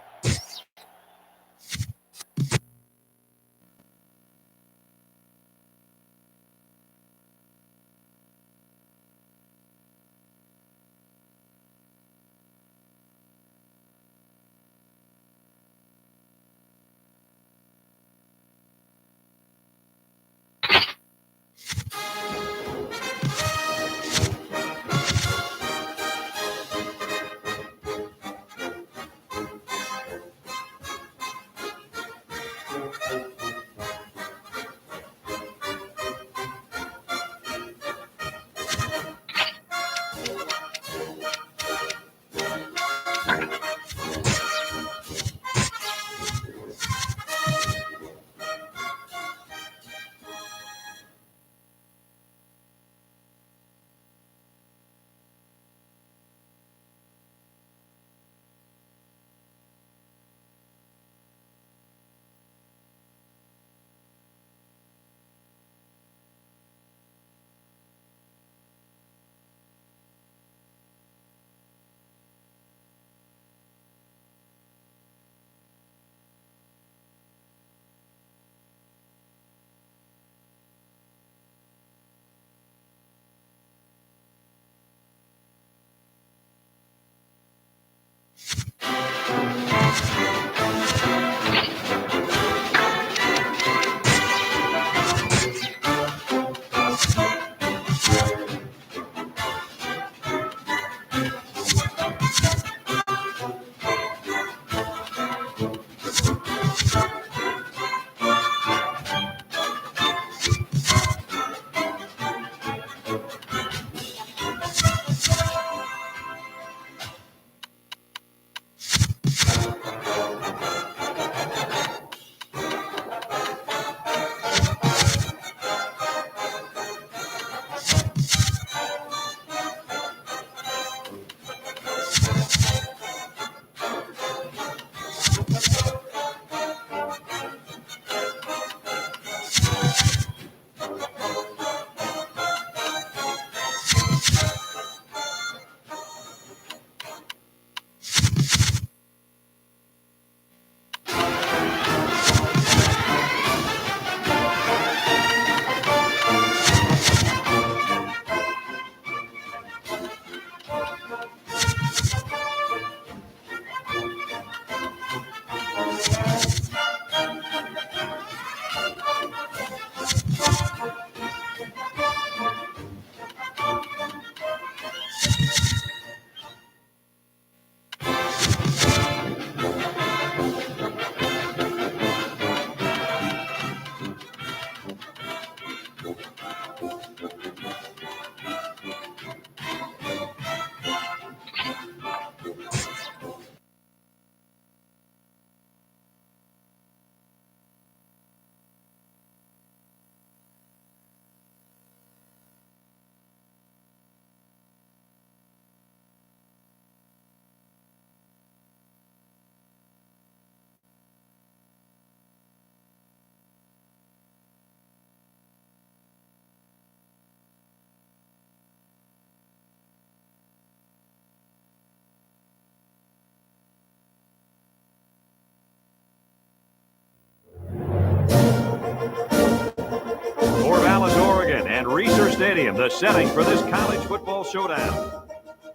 Stadium, the setting for this college football showdown.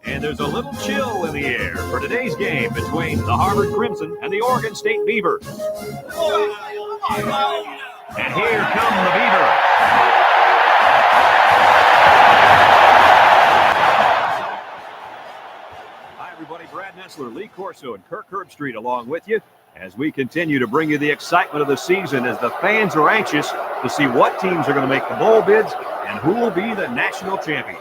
And there's a little chill in the air for today's game between the Harvard Crimson and the Oregon State Beavers. And here come the Beavers. Hi, everybody. Brad Nessler, Lee Corso, and Kirk Herbstreit along with you as we continue to bring you the excitement of the season as the fans are anxious to see what teams are going to make the bowl bids and who will be the national champion.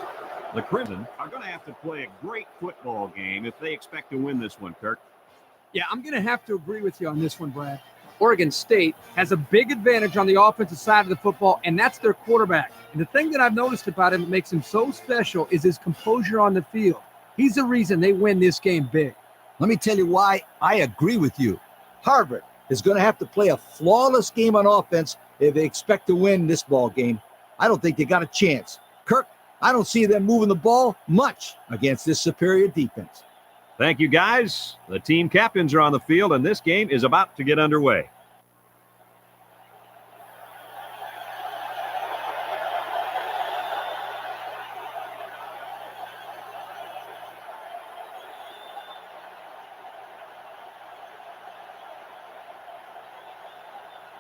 The Crimson are going to have to play a great football game if they expect to win this one, Kirk. Yeah, I'm going to have to agree with you on this one, Brad. Oregon State has a big advantage on the offensive side of the football, and that's their quarterback. And the thing that I've noticed about him that makes him so special is his composure on the field. He's the reason they win this game big. Let me tell you why I agree with you. Harvard is going to have to play a flawless game on offense if they expect to win this ball game. I don't think they got a chance. Kirk, I don't see them moving the ball much against this superior defense. Thank you, guys. The team captains are on the field, and this game is about to get underway.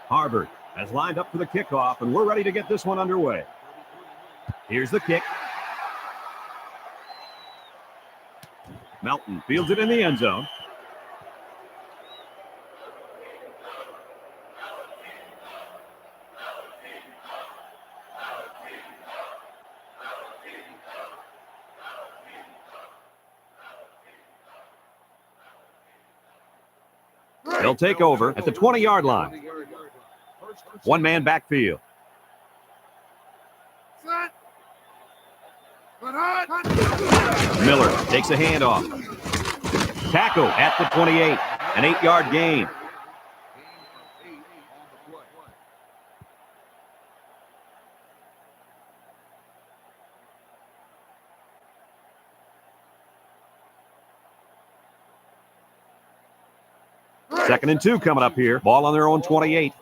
Harvard has lined up for the kickoff, and we're ready to get this one underway. Here's the kick. Melton fields it in the end zone. They'll take over at the 20-yard line. One-man backfield. Miller takes a handoff. Tackle at the 28. An 8-yard gain. Second and 2 coming up here. Ball on their own 28.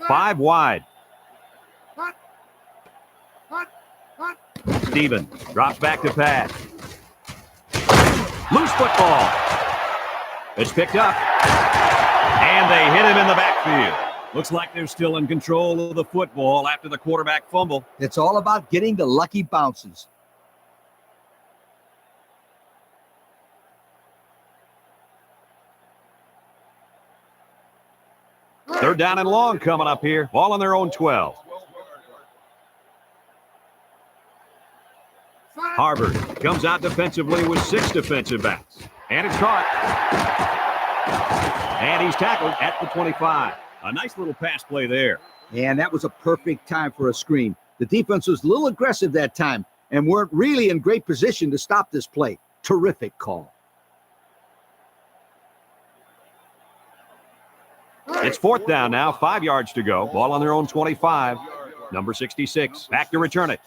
5 wide. Stevens drops back to pass. Loose football. It's picked up. And they hit him in the backfield. Looks like they're still in control of the football after the quarterback fumble. It's all about getting the lucky bounces. Third down and long coming up here. Ball on their own 12. Harvard comes out defensively with 6 defensive backs. And it's caught. And he's tackled at the 25. A nice little pass play there. And that was a perfect time for a screen. The defense was a little aggressive that time and weren't really in great position to stop this play. Terrific call. It's fourth down now, 5 yards to go. Ball on their own 25. Number 66, back to return it.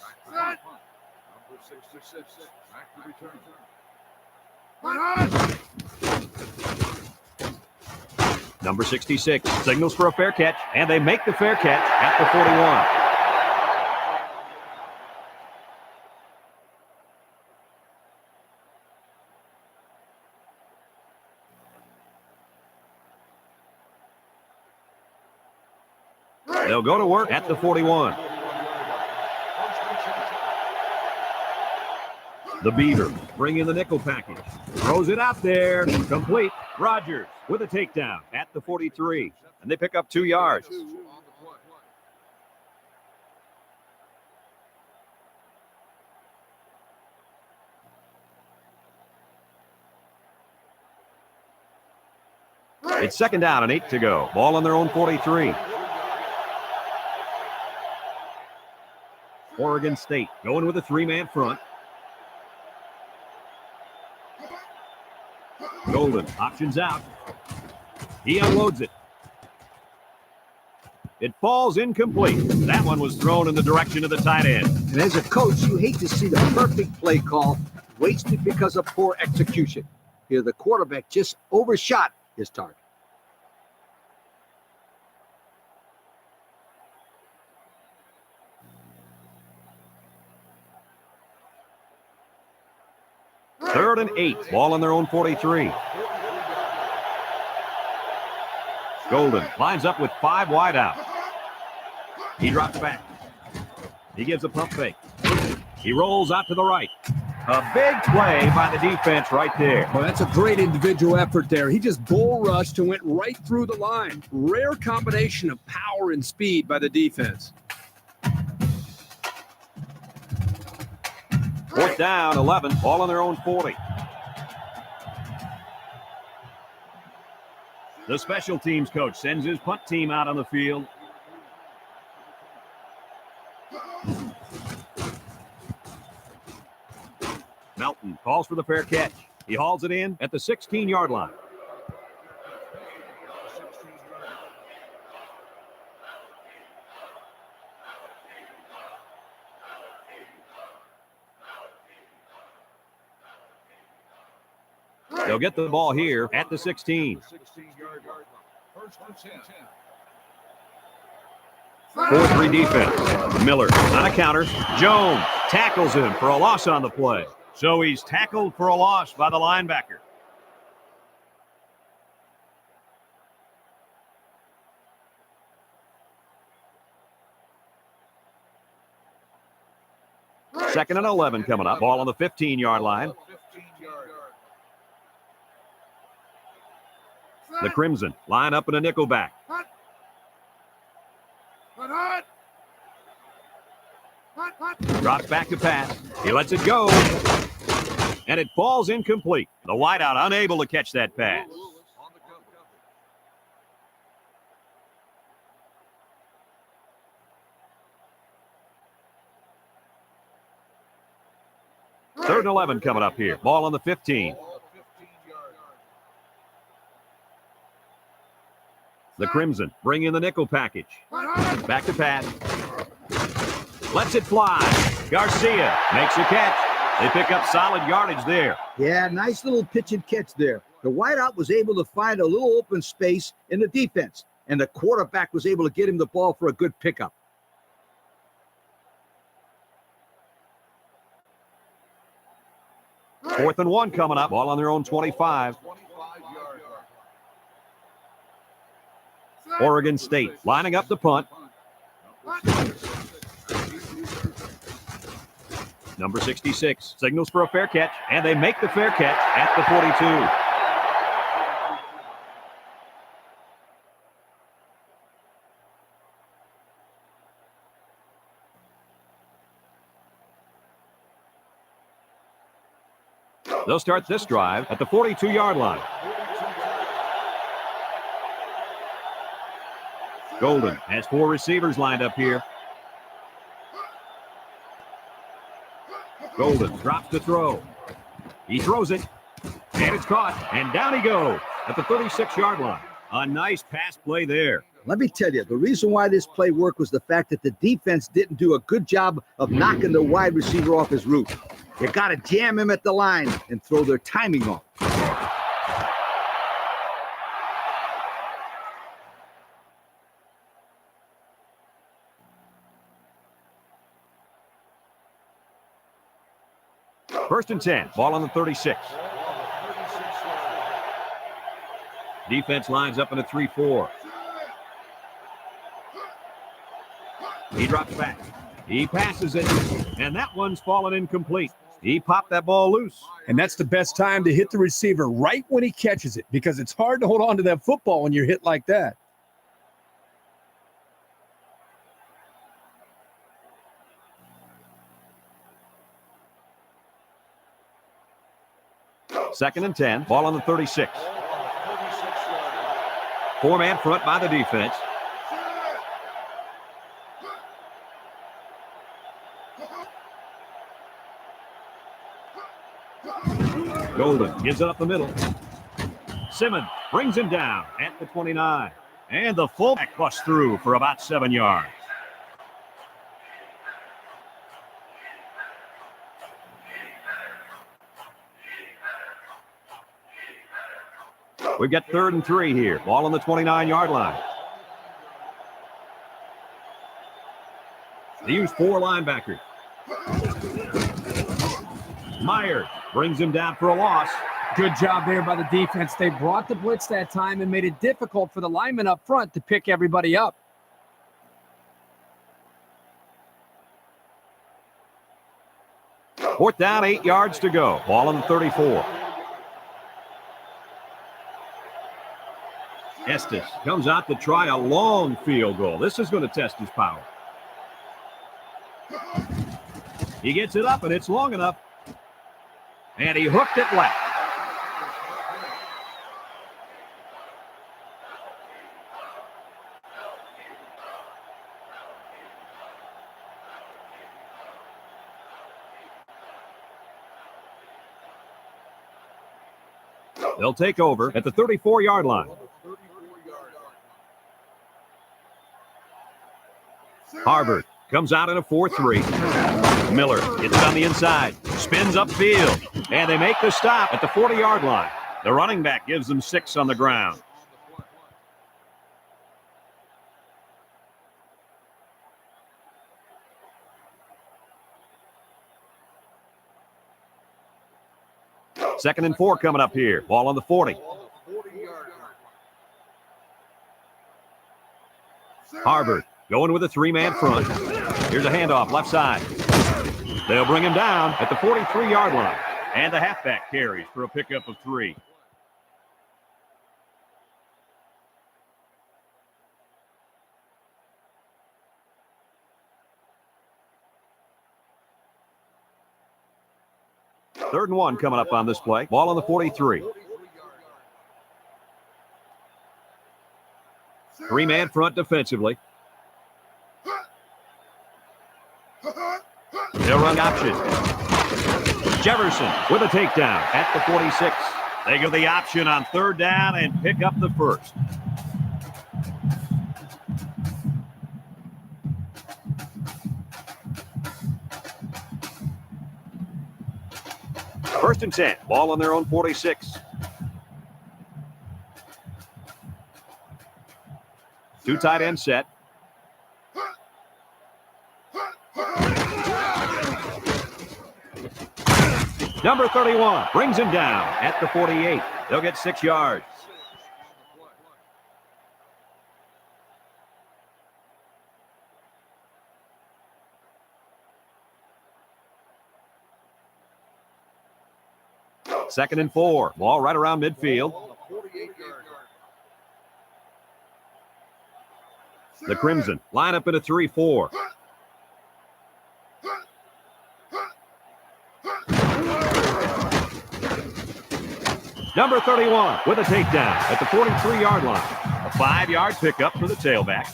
Number 66 signals for a fair catch, and they make the fair catch at the 41. They'll go to work at the 41. The Beaver bring in the nickel package. Throws it out there. Complete. Rogers with a takedown at the 43. And they pick up 2 yards. It's second down and 8 to go. Ball on their own 43. Oregon State going with a 3-man front. Golden options out. He unloads it. It falls incomplete. That one was thrown in the direction of the tight end. And as a coach, you hate to see the perfect play call wasted because of poor execution. Here, the quarterback just overshot his target. 3rd and 8. Ball on their own 43. Golden lines up with 5 wide out. He drops back. He gives a pump fake. He rolls out to the right. A big play by the defense right there. Well, that's a great individual effort there. He just bull rushed and went right through the line. Rare combination of power and speed by the defense. 4th down, 11. Ball on their own 40. The special teams coach sends his punt team out on the field. Melton calls for the fair catch. He hauls it in at the 16-yard line. They'll get the ball here at the 16. 4-3 defense. Miller on a counter. Jones tackles him for a loss on the play. So he's tackled for a loss by the linebacker. Second and 11 coming up. Ball on the 15-yard line. The Crimson line up in a nickel back. Drops back to pass. He lets it go. And it falls incomplete. The wideout unable to catch that pass. Third and 11 coming up here. Ball on the 15. The Crimson bring in the nickel package. Back to pass. Lets it fly. Garcia makes a catch. They pick up solid yardage there. Yeah, nice little pitch and catch there. The wideout was able to find a little open space in the defense, and the quarterback was able to get him the ball for a good pickup. Fourth and 1 coming up. Ball on their own 25. Oregon State lining up the punt. Number 66 signals for a fair catch, and they make the fair catch at the 42. They'll start this drive at the 42-yard line. Golden has 4 receivers lined up here. Golden drops to throw. He throws it, and it's caught, and down he goes at the 36-yard line. A nice pass play there. Let me tell you, the reason why this play worked was the fact that the defense didn't do a good job of knocking the wide receiver off his route. You got to jam him at the line and throw their timing off. First and 10, ball on the 36. Defense lines up in a 3-4. He drops back. He passes it, and that one's fallen incomplete. He popped that ball loose. And that's the best time to hit the receiver right when he catches it, because it's hard to hold on to that football when you're hit like that. Second and 10, ball on the 36. 4-man front by the defense. Golden gives it up the middle. Simmons brings him down at the 29. And the fullback busts through for about 7 yards. We've got 3rd and 3 here. Ball on the 29-yard line. They use 4 linebackers. Myers brings him down for a loss. Good job there by the defense. They brought the blitz that time and made it difficult for the linemen up front to pick everybody up. Fourth down, 8 yards to go. Ball on the 34. Estes comes out to try a long field goal. This is going to test his power. He gets it up, and it's long enough. And he hooked it left. They'll take over at the 34-yard line. Harvard comes out in a 4-3. Miller gets it on the inside, spins upfield, and they make the stop at the 40-yard line. The running back gives them 6 on the ground. Second and 4 coming up here. Ball on the 40. Harvard going with a 3-man front. Here's a handoff left side. They'll bring him down at the 43-yard line. And the halfback carries for a pickup of 3. Third and 1 coming up on this play. Ball on the 43. 3-man front defensively. They'll run option. Jefferson with a takedown at the 46. They go the option on third down and pick up the first. First and 10. Ball on their own 46. 2 tight end set. Number 31 brings him down at the 48. They'll get 6 yards. Second and 4. Ball right around midfield. The Crimson line up in a 3-4. Number 31 with a takedown at the 43-yard line. A 5-yard pickup for the tailback.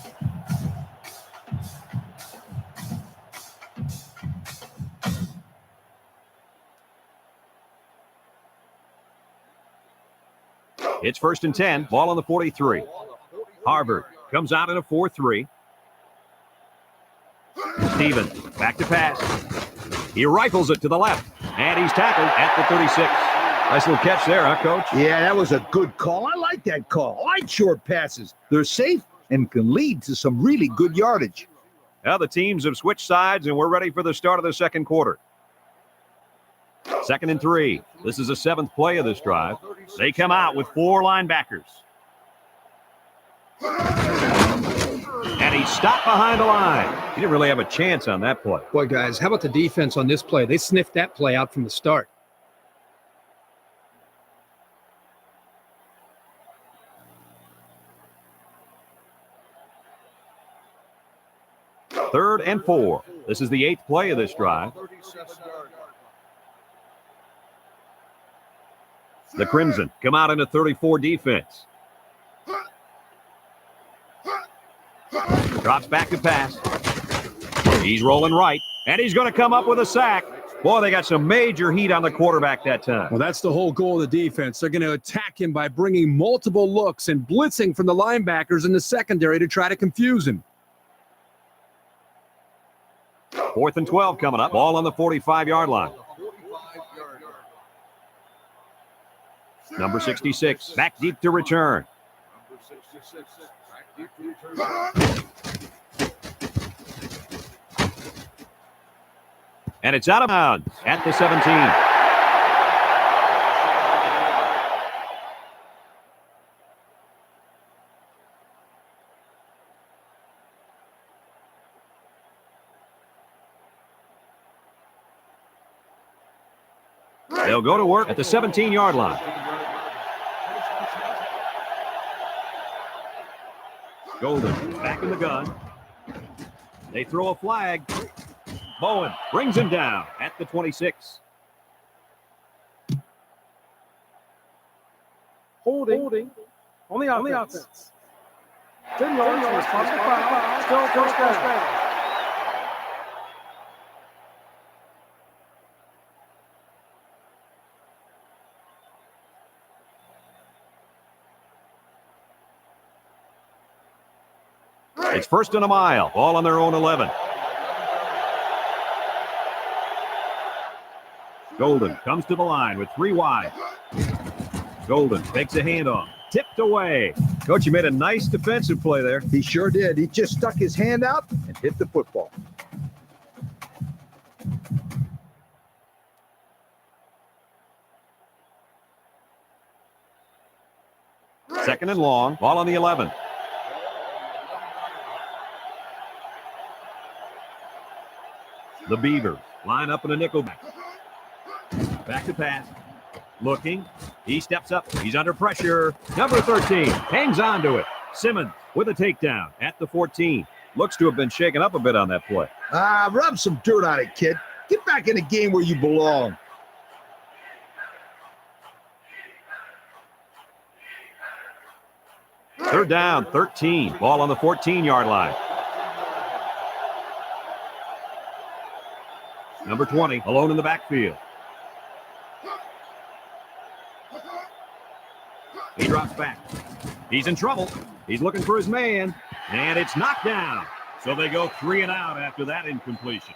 It's first and 10. Ball on the 43. Harvard comes out in a 4-3. Stevens back to pass. He rifles it to the left. And he's tackled at the 36. Nice little catch there, huh, Coach? Yeah, that was a good call. I like that call. I like short passes. They're safe and can lead to some really good yardage. Now the teams have switched sides, and we're ready for the start of the second quarter. Second and 3. This is the 7th play of this drive. They come out with 4 linebackers. And he stopped behind the line. He didn't really have a chance on that play. Boy, guys, how about the defense on this play? They sniffed that play out from the start. Third and 4. This is the 8th play of this drive. The Crimson come out in a 34 defense. Drops back to pass. He's rolling right, and he's going to come up with a sack. Boy, they got some major heat on the quarterback that time. Well, that's the whole goal of the defense. They're going to attack him by bringing multiple looks and blitzing from the linebackers in the secondary to try to confuse him. 4th and 12 coming up. Ball on the 45-yard line. Number 66 back deep to return. And it's out of bounds at the 17. They'll go to work at the 17-yard line. Golden back in the gun. They throw a flag. Bowen brings him down at the 26. Holding on the offense. 10 yards, responsible foul, still first down. It's first and a mile, all on their own 11. Golden comes to the line with 3 wide. Golden takes a handoff, tipped away. Coach, you made a nice defensive play there. He sure did. He just stuck his hand out and hit the football. Second and long, ball on the 11. The Beavers line up in a nickel back. Back to pass. Looking. He steps up. He's under pressure. Number 13 hangs on to it. Simmons with a takedown at the 14. Looks to have been shaken up a bit on that play. Rub some dirt on it, kid. Get back in the game where you belong. Third down, 13. Ball on the 14-yard line. Number 20 alone in the backfield. He drops back. He's in trouble. He's looking for his man, and it's knocked down. So they go 3 and out after that incompletion.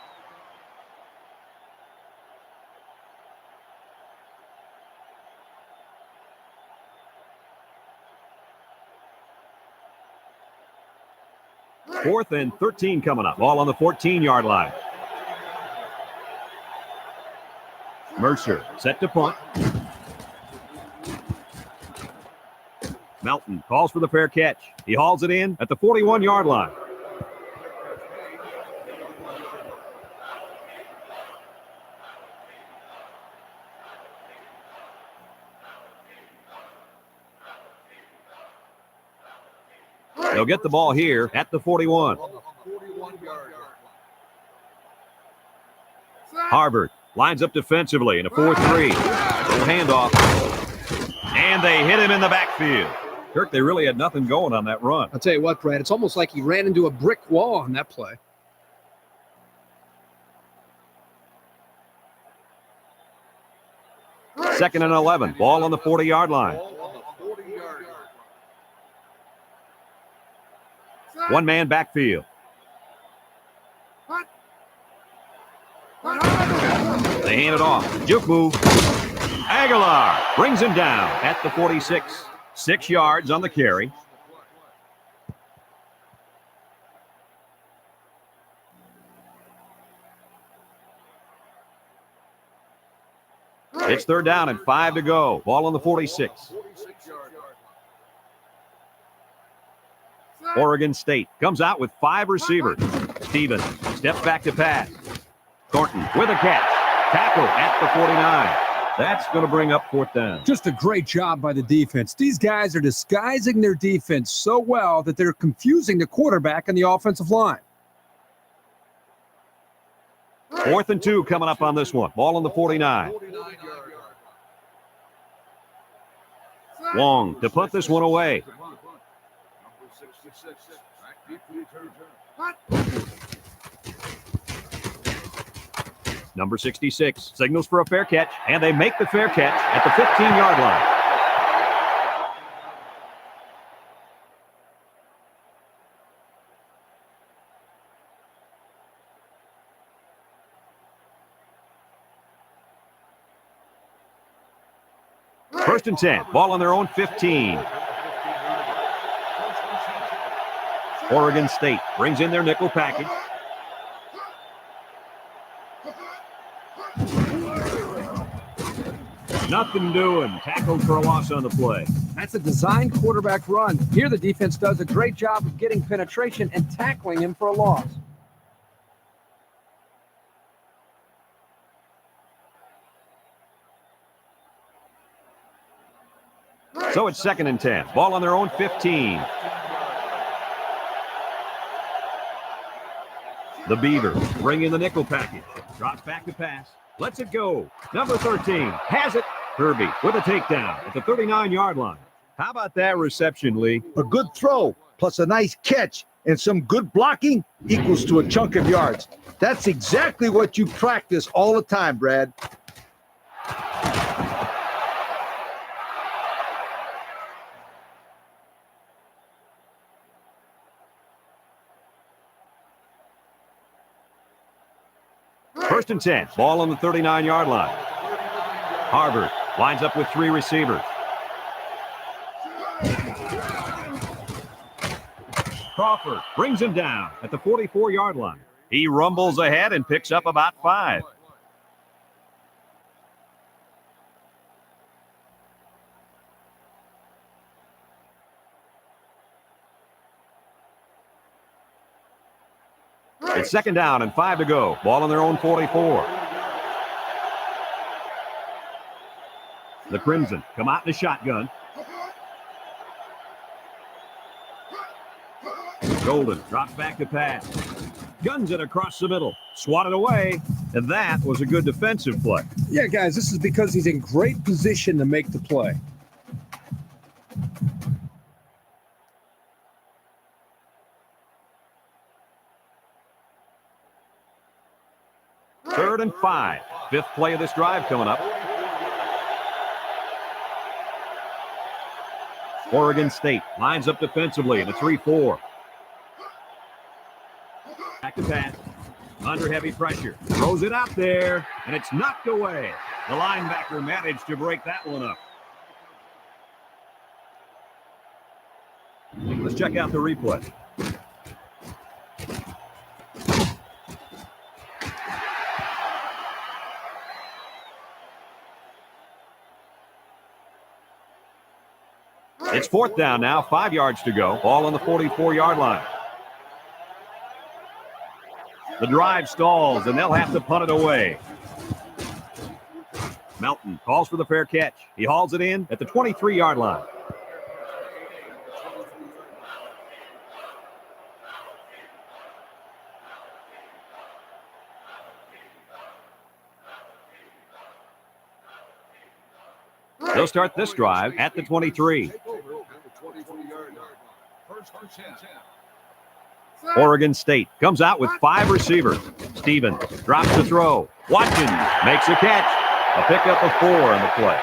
Fourth and 13 coming up. Ball on the 14-yard line. Mercer set to punt. Melton calls for the fair catch. He hauls it in at the 41-yard line. They'll get the ball here at the 41. Harvard lines up defensively in a 4-3. Handoff. And they hit him in the backfield. Kirk, they really had nothing going on that run. I'll tell you what, Brad, it's almost like he ran into a brick wall on that play. Second and 11. Ball on the 40-yard line. One-man backfield. They hand it off. Juke move. Aguilar brings him down at the 46. 6 yards on the carry. It's third down and 5 to go. Ball on the 46. Oregon State comes out with 5 receivers. Stevens steps back to pass. Thornton with a catch. Tackle at the 49. That's going to bring up fourth down. Just a great job by the defense. These guys are disguising their defense so well that they're confusing the quarterback and the offensive line. 4th and 2 coming up on this one. Ball on the 49. Wong to punt this one away. Number 66 signals for a fair catch, and they make the fair catch at the 15-yard line. First and 10, ball on their own 15. Oregon State brings in their nickel package. Nothing doing. Tackled for a loss on the play. That's a design quarterback run. Here the defense does a great job of getting penetration and tackling him for a loss. So it's 2nd and 10. Ball on their own 15. The Beavers bring in the nickel package. Drops back to pass. Lets it go. Number 13 has it. Kirby with a takedown at the 39-yard line. How about that reception, Lee? A good throw plus a nice catch and some good blocking equals to a chunk of yards. That's exactly what you practice all the time, Brad. First and 10. Ball on the 39-yard line. Harvard lines up with 3 receivers. Crawford brings him down at the 44-yard line. He rumbles ahead and picks up about 5. It's 2nd down and 5 to go. Ball on their own 44. The Crimson come out in a shotgun. Golden drops back to pass. Guns it across the middle. Swatted away. And that was a good defensive play. Yeah, guys, this is because he's in great position to make the play. Third and 5. 5th play of this drive coming up. Oregon State lines up defensively in a 3-4. Back to pass. Under heavy pressure. Throws it out there, and it's knocked away. The linebacker managed to break that one up. Let's check out the replay. It's 4th down now, 5 yards to go. Ball on the 44-yard line. The drive stalls, and they'll have to punt it away. Melton calls for the fair catch. He hauls it in at the 23-yard line. They'll start this drive at the 23. Oregon State comes out with 5 receivers. Stevens drops the throw. Watkins makes a catch. A pickup of 4 on the play.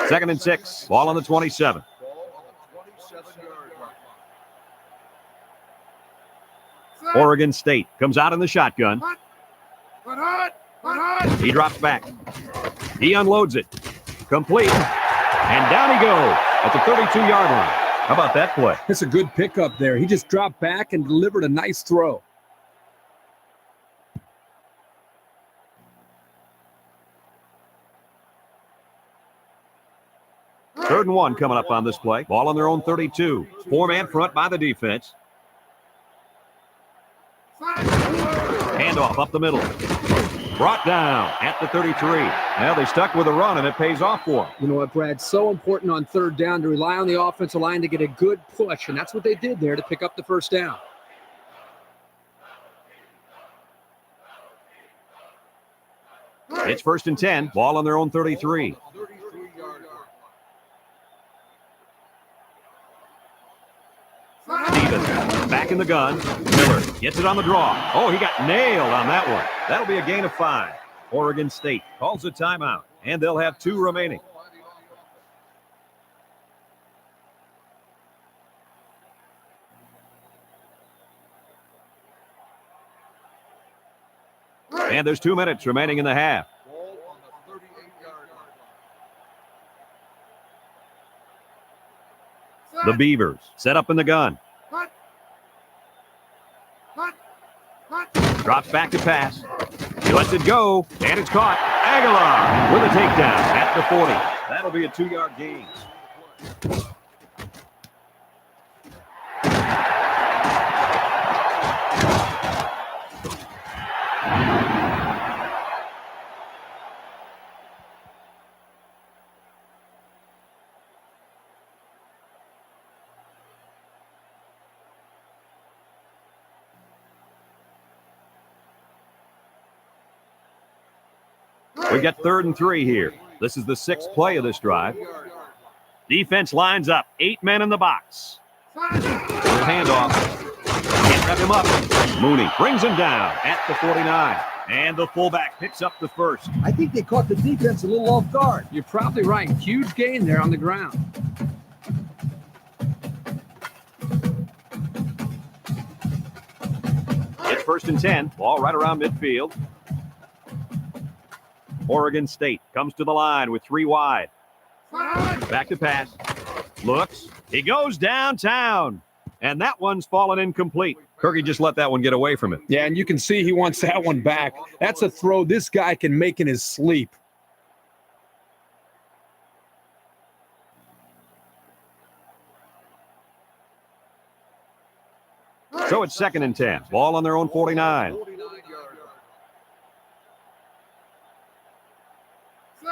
Second and 6. Ball on the 27. Oregon State comes out in the shotgun. He drops back. He unloads it. Complete. And down he goes at the 32-yard line. How about that play? That's a good pickup there. He just dropped back and delivered a nice throw. Third and 1 coming up on this play. Ball on their own 32. 4-man front by the defense. Handoff up the middle. Brought down at the 33. Well, they stuck with a run, and it pays off for them. You know what, Brad? So important on 3rd down to rely on the offensive line to get a good push, and that's what they did there to pick up the 1st down. It's 1st and 10. Ball on their own 33. Stevens back in the gun. Miller gets it on the draw. Oh, he got nailed on that one. That'll be a gain of 5. Oregon State calls a timeout, and they'll have 2 remaining. And there's 2 minutes remaining in the half. The Beavers set up in the gun. Drops back to pass. He lets it go, and it's caught. Aguilar with a takedown at the 40. That'll be a 2-yard gain. We got 3rd and 3 here. This is the 6th play of this drive. Defense lines up. 8 men in the box. Good handoff. Can't wrap him up. Mooney brings him down at the 49. And the fullback picks up the first. I think they caught the defense a little off guard. You're probably right. Huge gain there on the ground. It's 1st and 10. Ball right around midfield. Oregon State comes to the line with 3 wide. Back to pass. Looks. He goes downtown. And that one's fallen incomplete. Kirky just let that one get away from him. Yeah, and you can see he wants that one back. That's a throw this guy can make in his sleep. So it's 2nd and 10. Ball on their own 49.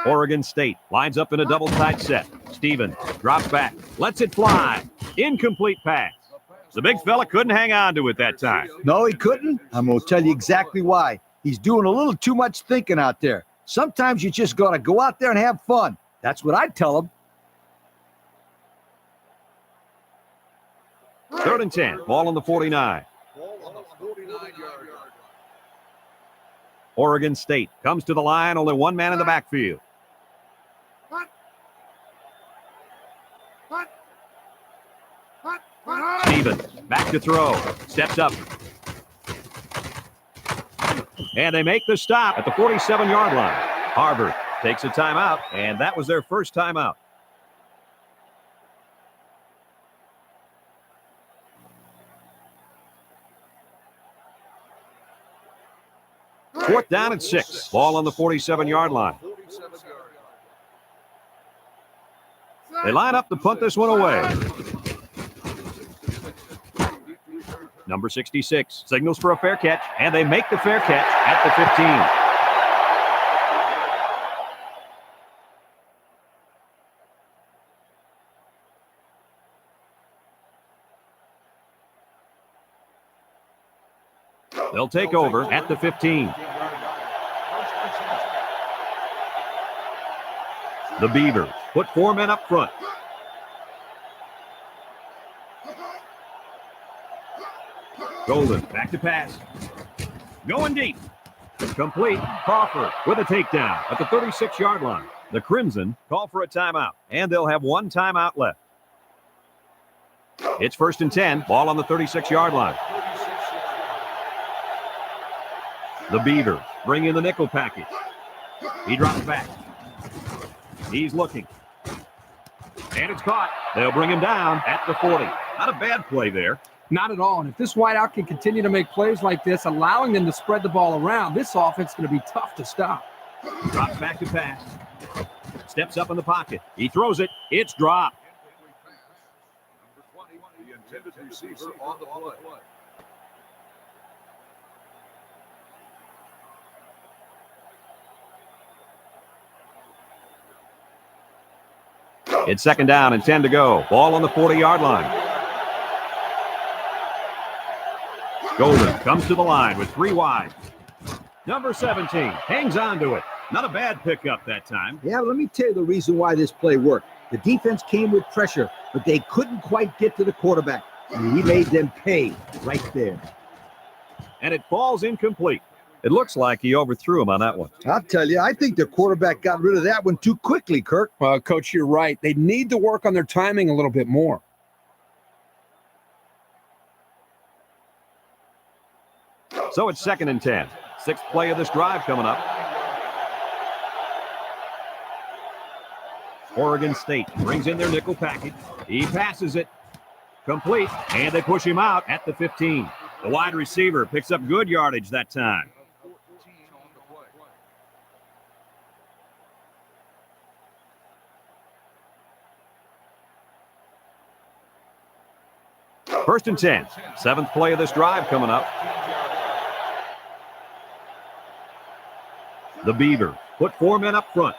Oregon State lines up in a double tight set. Stevens drops back, lets it fly. Incomplete pass. The big fella couldn't hang on to it that time. No, he couldn't. I'm going to tell you exactly why. He's doing a little too much thinking out there. Sometimes you just got to go out there and have fun. That's what I'd tell him. 3rd and 10. Ball on the 49. Oregon State comes to the line. Only 1 man in the backfield. Stevens back to throw. Steps up. And they make the stop at the 47-yard line. Harvard takes a timeout, and that was their first timeout. Fourth down and 6. Ball on the 47-yard line. They line up to punt this one away. Number 66 signals for a fair catch, and they make the fair catch at the 15. They'll take over at the 15. The Beavers put 4 men up front. Golden back to pass. Going deep. Complete. Crawford with a takedown at the 36-yard line. The Crimson call for a timeout, and they'll have 1 timeout left. It's 1st and 10. Ball on the 36-yard line. The Beavers bring in the nickel package. He drops back. He's looking. And it's caught. They'll bring him down at the 40. Not a bad play there. Not at all. And if this wideout can continue to make plays like this, allowing them to spread the ball around, this offense is going to be tough to stop. Drops back to pass. Steps up in the pocket. He throws it. It's dropped. The intended receiver on the play. It's 2nd down and 10 to go. Ball on the 40-yard line. Golden comes to the line with 3 wide. Number 17 hangs on to it. Not a bad pickup that time. Yeah, let me tell you the reason why this play worked. The defense came with pressure, but they couldn't quite get to the quarterback. And he made them pay right there. And it falls incomplete. It looks like he overthrew him on that one. I'll tell you, I think the quarterback got rid of that one too quickly, Kirk. Coach, you're right. They need to work on their timing a little bit more. So it's 2nd and 10. 6th play of this drive coming up. Oregon State brings in their nickel package. He passes it. Complete. And they push him out at the 15. The wide receiver picks up good yardage that time. First and 10. 7th play of this drive coming up. The Beavers put 4 men up front.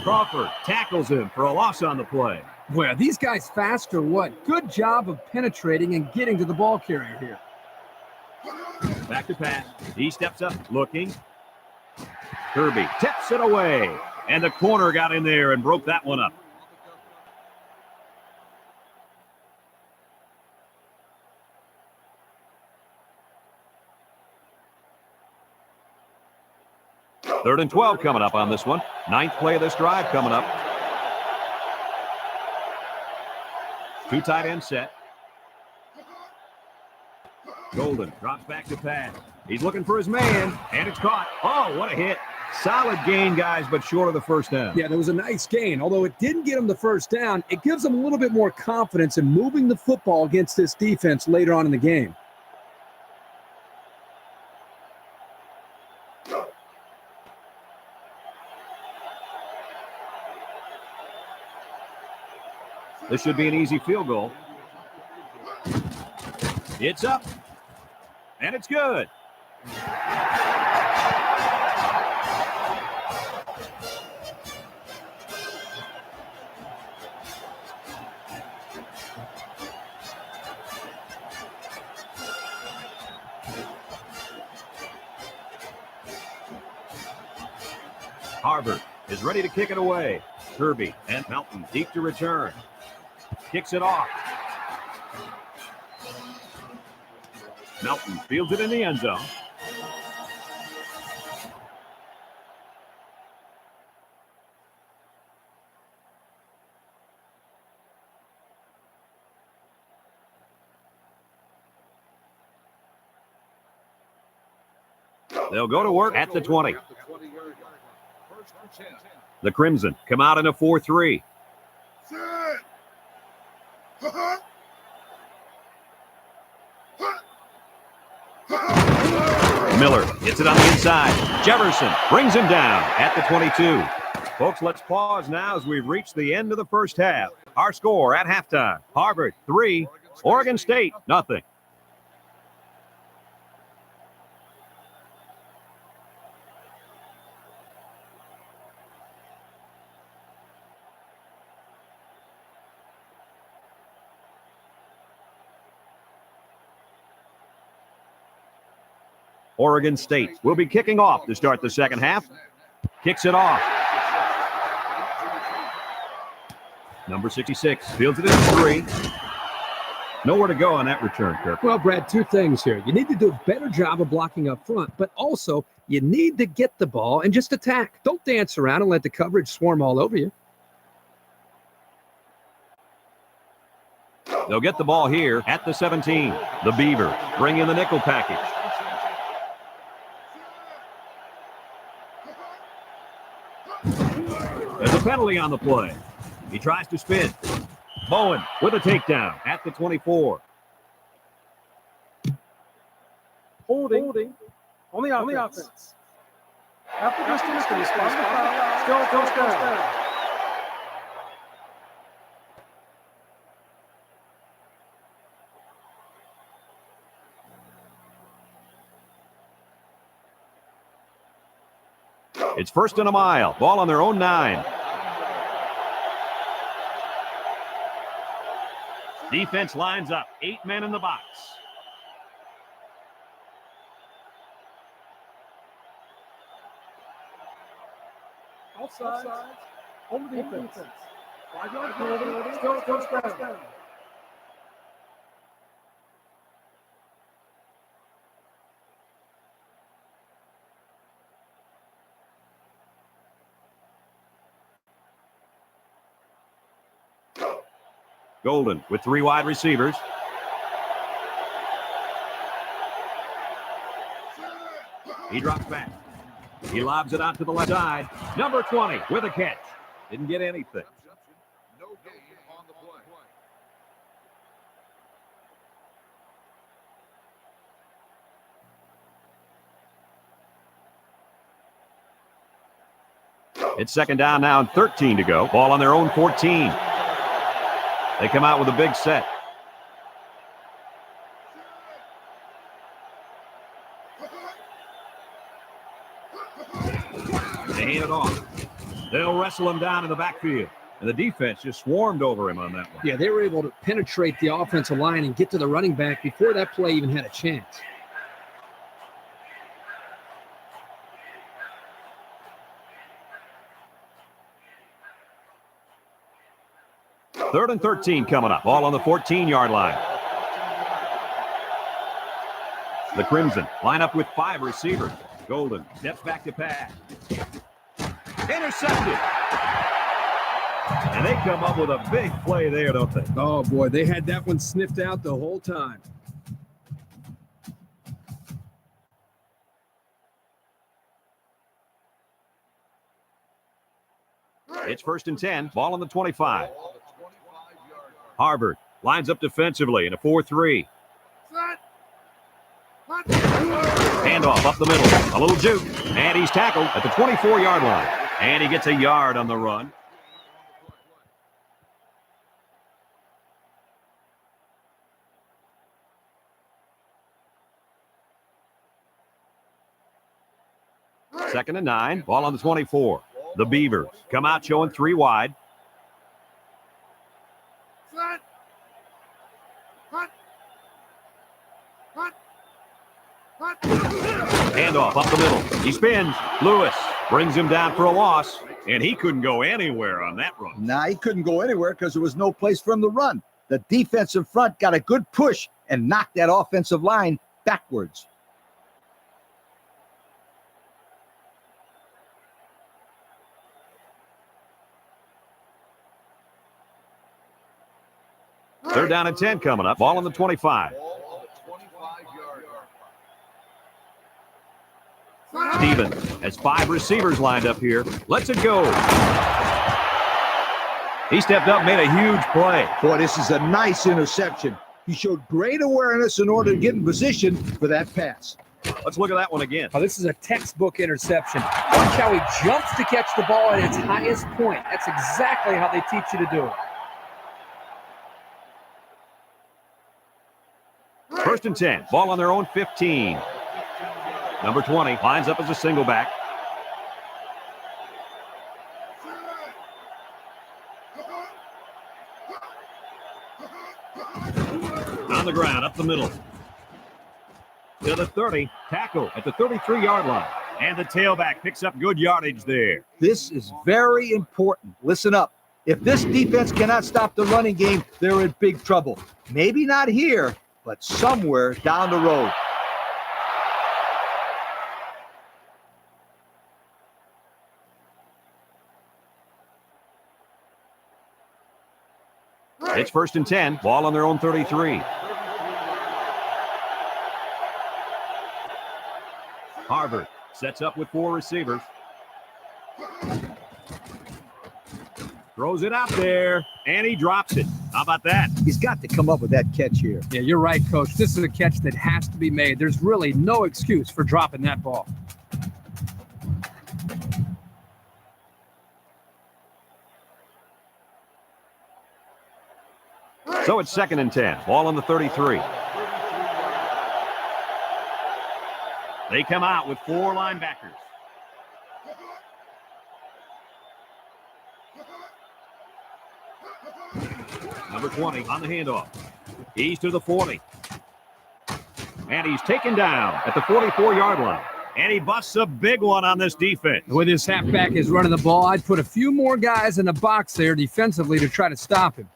Crawford tackles him for a loss on the play. Boy, are these guys fast or what? Good job of penetrating and getting to the ball carrier here. Back to pass. He steps up, looking. Kirby tips it away. And the corner got in there and broke that one up. Third and 12 coming up on this one. Ninth play of this drive coming up. Two tight end set. Golden drops back to pass. He's looking for his man, and it's caught. Oh, what a hit. Solid gain, guys, but short of the first down. Yeah, there was a nice gain. Although it didn't get him the first down, it gives him a little bit more confidence in moving the football against this defense later on in the game. This should be an easy field goal. It's up. And it's good. Harvard is ready to kick it away. Kirby and Melton deep to return. Kicks it off. Melton fields it in the end zone. They'll go to work at the 20. The Crimson come out in a 4-3. Miller gets it on the inside. Jefferson brings him down at the 22. Folks, let's pause now as we've reached the end of the first half. Our score at halftime: Harvard 3, Oregon State 0. Oregon State will be kicking off to start the second half. Kicks it off. Number 66 fields it in 3. Nowhere to go on that return, Kirk. Well, Brad, two things here. You need to do a better job of blocking up front, but also you need to get the ball and just attack. Don't dance around and let the coverage swarm all over you. They'll get the ball here at the 17. The Beavers bring in the nickel package. There's a penalty on the play. He tries to spin. Bowen with a takedown at the 24. Holding on the offense. After distance to respond to foul, still first down. It's first and a mile. Ball on their own 9. Defense lines up. 8 men in the box. Offside. Home defense. 5-yard penalty. Still first down. Golden with 3 wide receivers. He drops back. He lobs it out to the left side. Number 20 with a catch. Didn't get anything. No gain on the play. It's second down now and 13 to go. Ball on their own 14. They come out with a big set. They hand it off. They'll wrestle him down in the backfield. And the defense just swarmed over him on that one. Yeah, they were able to penetrate the offensive line and get to the running back before that play even had a chance. 3rd and 13 coming up. Ball on the 14-yard line. The Crimson line up with 5 receivers. Golden steps back to pass. Intercepted. And they come up with a big play there, don't they? Oh, boy, they had that one sniffed out the whole time. It's 1st and 10. Ball on the 25. Harvard lines up defensively in a 4-3. Handoff up the middle. A little juke. And he's tackled at the 24-yard line. And he gets a yard on the run. Second and 9. Ball on the 24. The Beavers come out showing 3 wide. Handoff up the middle. He spins. Lewis brings him down for a loss, and he couldn't go anywhere on that run. Nah, he couldn't go anywhere because there was no place for him to run. The defensive front got a good push and knocked that offensive line backwards. Third down and 10 coming up. Ball on the 25. Stevens has 5 receivers lined up here. Let's it go. He stepped up, made a huge play. Boy, this is a nice interception. He showed great awareness in order to get in position for that pass. Let's look at that one again. Oh, this is a textbook interception. Watch how he jumps to catch the ball at its highest point. That's exactly how they teach you to do it. 1st and 10. Ball on their own 15. Number 20 lines up as a single back. On the ground, up the middle. To the 30. Tackle at the 33-yard line. And the tailback picks up good yardage there. This is very important. Listen up. If this defense cannot stop the running game, they're in big trouble. Maybe not here, but somewhere down the road. It's 1st and 10. Ball on their own 33. Harvard sets up with 4 receivers. Throws it out there, and he drops it. How about that? He's got to come up with that catch here. Yeah, you're right, Coach. This is a catch that has to be made. There's really no excuse for dropping that ball. So it's 2nd and 10. Ball on the 33. They come out with 4 linebackers. Number 20 on the handoff. He's to the 40. And he's taken down at the 44-yard line. And he busts a big one on this defense. With his halfback is running the ball, I'd put a few more guys in the box there defensively to try to stop him.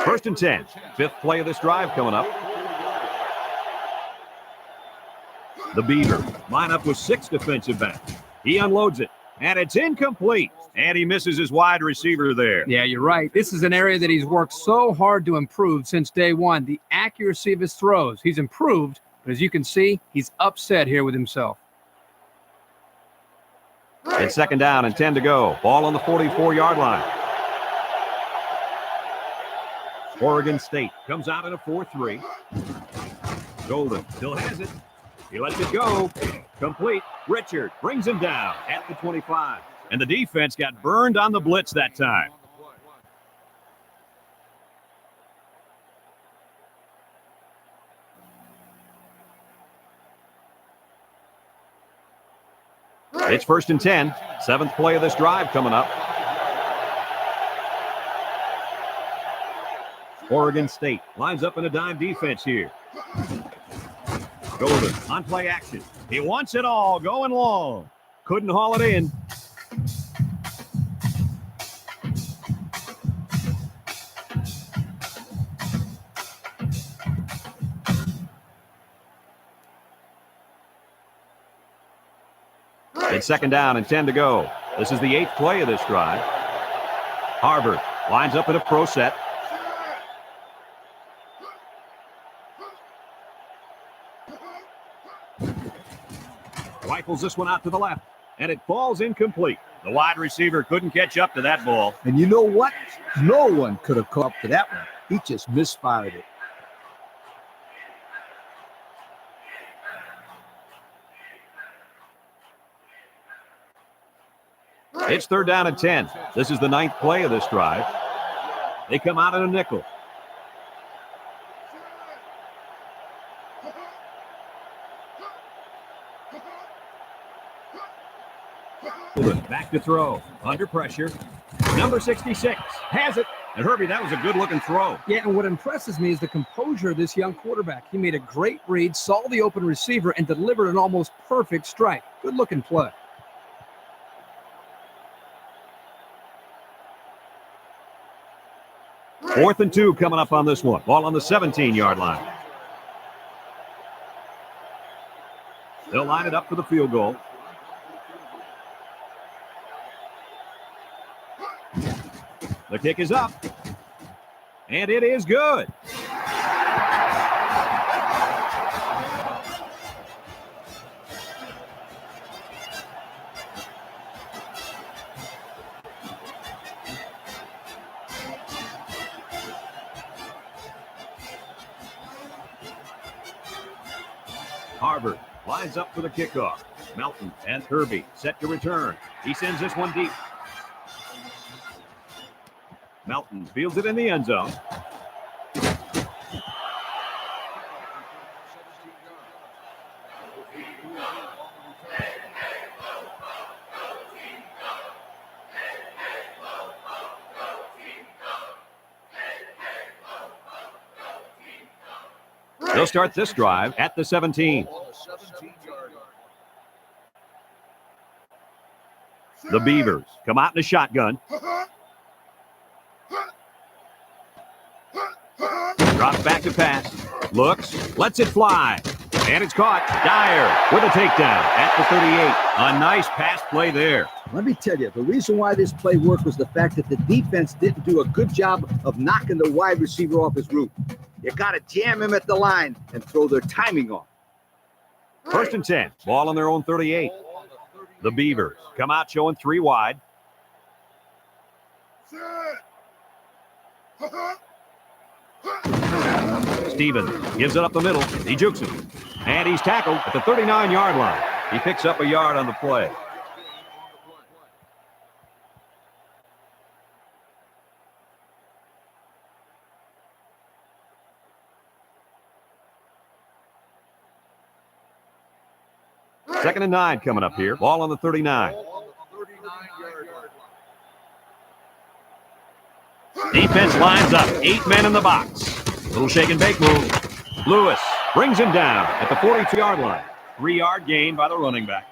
First and 10. 5th play of this drive coming up. The Beavers line up with 6 defensive backs. He unloads it, and it's incomplete. And he misses his wide receiver there. Yeah, you're right. This is an area that he's worked so hard to improve since day one. The accuracy of his throws. He's improved, but as you can see, he's upset here with himself. It's 2nd down and 10 to go. Ball on the 44-yard line. Oregon State comes out in a 4-3. Golden still has it. He lets it go. Complete. Richard brings him down at the 25. And the defense got burned on the blitz that time. It's 1st and 10. 7th play of this drive coming up. Oregon State lines up in a dime defense here. Golden on play action. He wants it all, going long. Couldn't haul it in. It's second down and 10 to go. This is the 8th play of this drive. Harvard lines up in a pro set. Rifles this one out to the left, and it falls incomplete. The wide receiver couldn't catch up to that ball. And you know what? No one could have caught up to that one. He just misfired it. It's third down and 10. This is the 9th play of this drive. They come out in a nickel. Back to throw. Under pressure. Number 66 has it. And Herbie, that was a good-looking throw. Yeah, and what impresses me is the composure of this young quarterback. He made a great read, saw the open receiver, and delivered an almost perfect strike. Good-looking play. Fourth and 2 coming up on this one. Ball on the 17-yard line. They'll line it up for the field goal. The kick is up. And it is good. Harvard lines up for the kickoff. Melton and Kirby set to return. He sends this one deep. Melton fields it in the end zone. They'll start this drive at the 17. The Beavers come out in a shotgun. Drops back to pass. Looks. Lets it fly. And it's caught. Dyer with a takedown at the 38. A nice pass play there. Let me tell you, the reason why this play worked was the fact that the defense didn't do a good job of knocking the wide receiver off his route. You got to jam him at the line and throw their timing off. First and 10. Ball on their own 38. The Beavers come out showing 3 wide. Stevens gives it up the middle. He jukes him. And he's tackled at the 39-yard line. He picks up a yard on the play. Second and 9 coming up here. Ball on the 39. Defense lines up. 8 men in the box. Little shake and bake move. Lewis brings him down at the 42-yard line. 3-yard gain by the running back.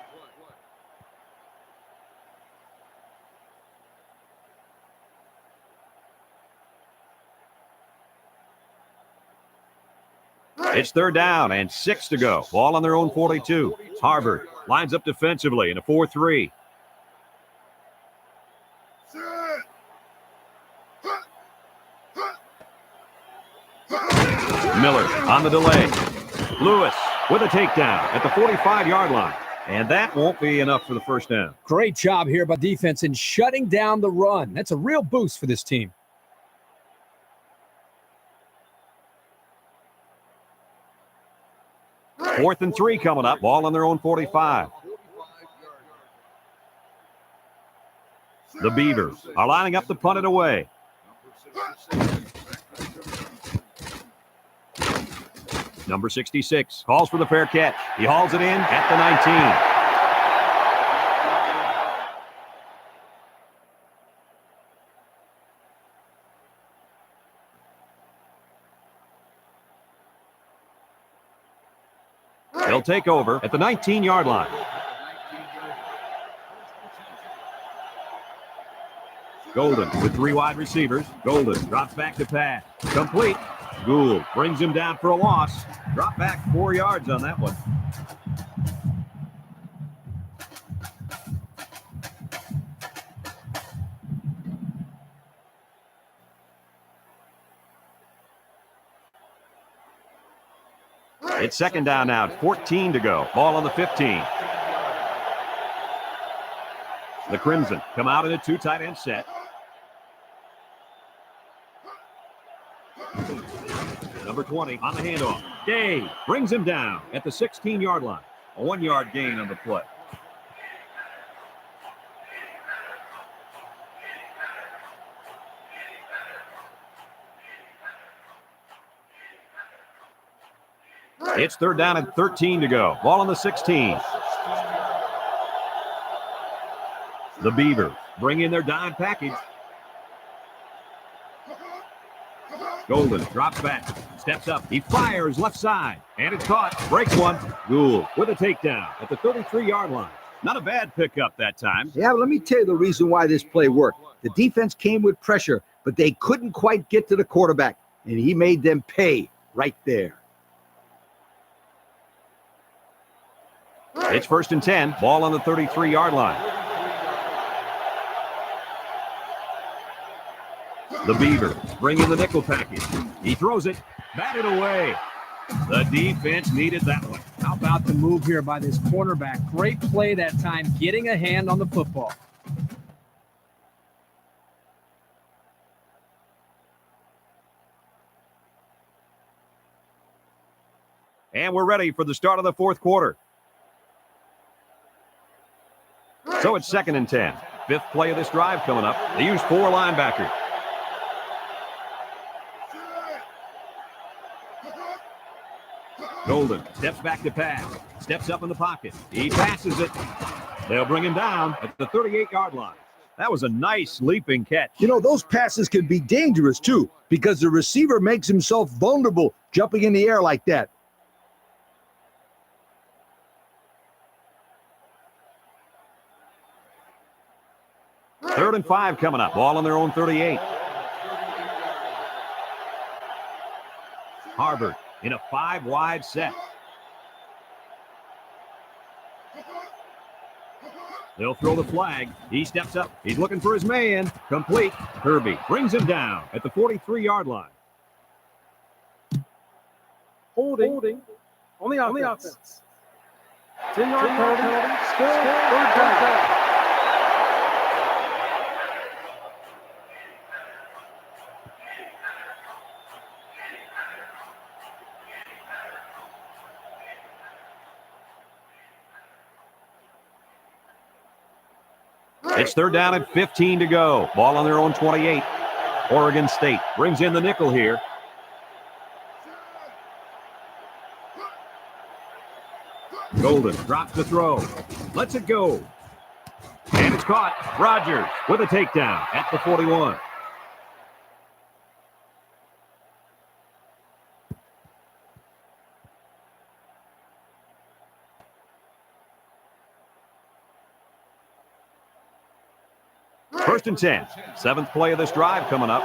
It's third down and 6 to go. Ball on their own 42. Harvard lines up defensively in a 4-3. Miller on the delay. Lewis with a takedown at the 45-yard line. And that won't be enough for the first down. Great job here by defense in shutting down the run. That's a real boost for this team. Fourth and 3 coming up. Ball on their own 45. The Beavers are lining up to punt it away. Number 66 calls for the fair catch. He hauls it in at the 19. They'll take over at the 19-yard line. Golden with 3 wide receivers. Golden drops back to pass. Complete. Gould brings him down for a loss. Drop back 4 yards on that one. It's second down now. 14 to go. Ball on the 15. The Crimson come out in a 2 tight end set. Number 20 on the handoff. Day brings him down at the 16-yard line. A 1-yard gain on the play. It's third down and 13 to go. Ball on the 16. The Beavers bring in their dime package. Golden drops back, steps up, he fires left side, and it's caught, breaks one. Gould with a takedown at the 33-yard line. Not a bad pickup that time. Yeah, let me tell you the reason why this play worked. The defense came with pressure, but they couldn't quite get to the quarterback, and he made them pay right there. It's first and 10, ball on the 33-yard line. The Beavers bring in the nickel package. He throws it, batted away. The defense needed that one. How about the move here by this cornerback? Great play that time, getting a hand on the football. And we're ready for the start of the fourth quarter. So it's second and 10. 5th play of this drive coming up. They use 4 linebackers. Golden steps back to pass. Steps up in the pocket. He passes it. They'll bring him down at the 38-yard line. That was a nice leaping catch. You know, those passes can be dangerous, too, because the receiver makes himself vulnerable jumping in the air like that. Third and 5 coming up. Ball on their own 38. Harvard in a 5-wide set. They'll throw the flag. He steps up. He's looking for his man. Complete. Kirby brings him down at the 43-yard line. Holding on the offense. 10-yard penalty. Still third down. It's third down and 15 to go. Ball on their own 28. Oregon State brings in the nickel here. Golden drops the throw. Lets it go. And it's caught. Rogers with a takedown at the 41. First and 10. 7th play of this drive coming up.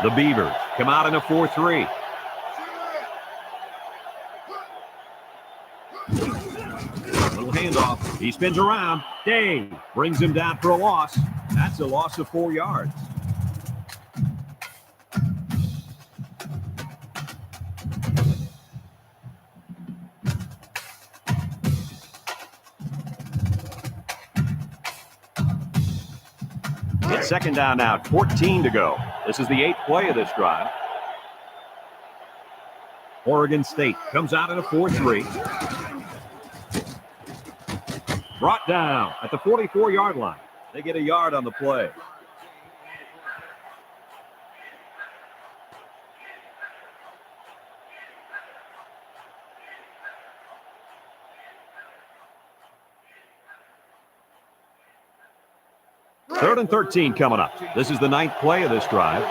The Beavers come out in a 4-3. Little handoff. He spins around. Day brings him down for a loss. That's a loss of 4 yards. It's second down now, 14 to go. This is the 8th play of this drive. Oregon State comes out in a 4-3. Brought down at the 44-yard line. They get a yard on the play. Third and 13 coming up. This is the 9th play of this drive.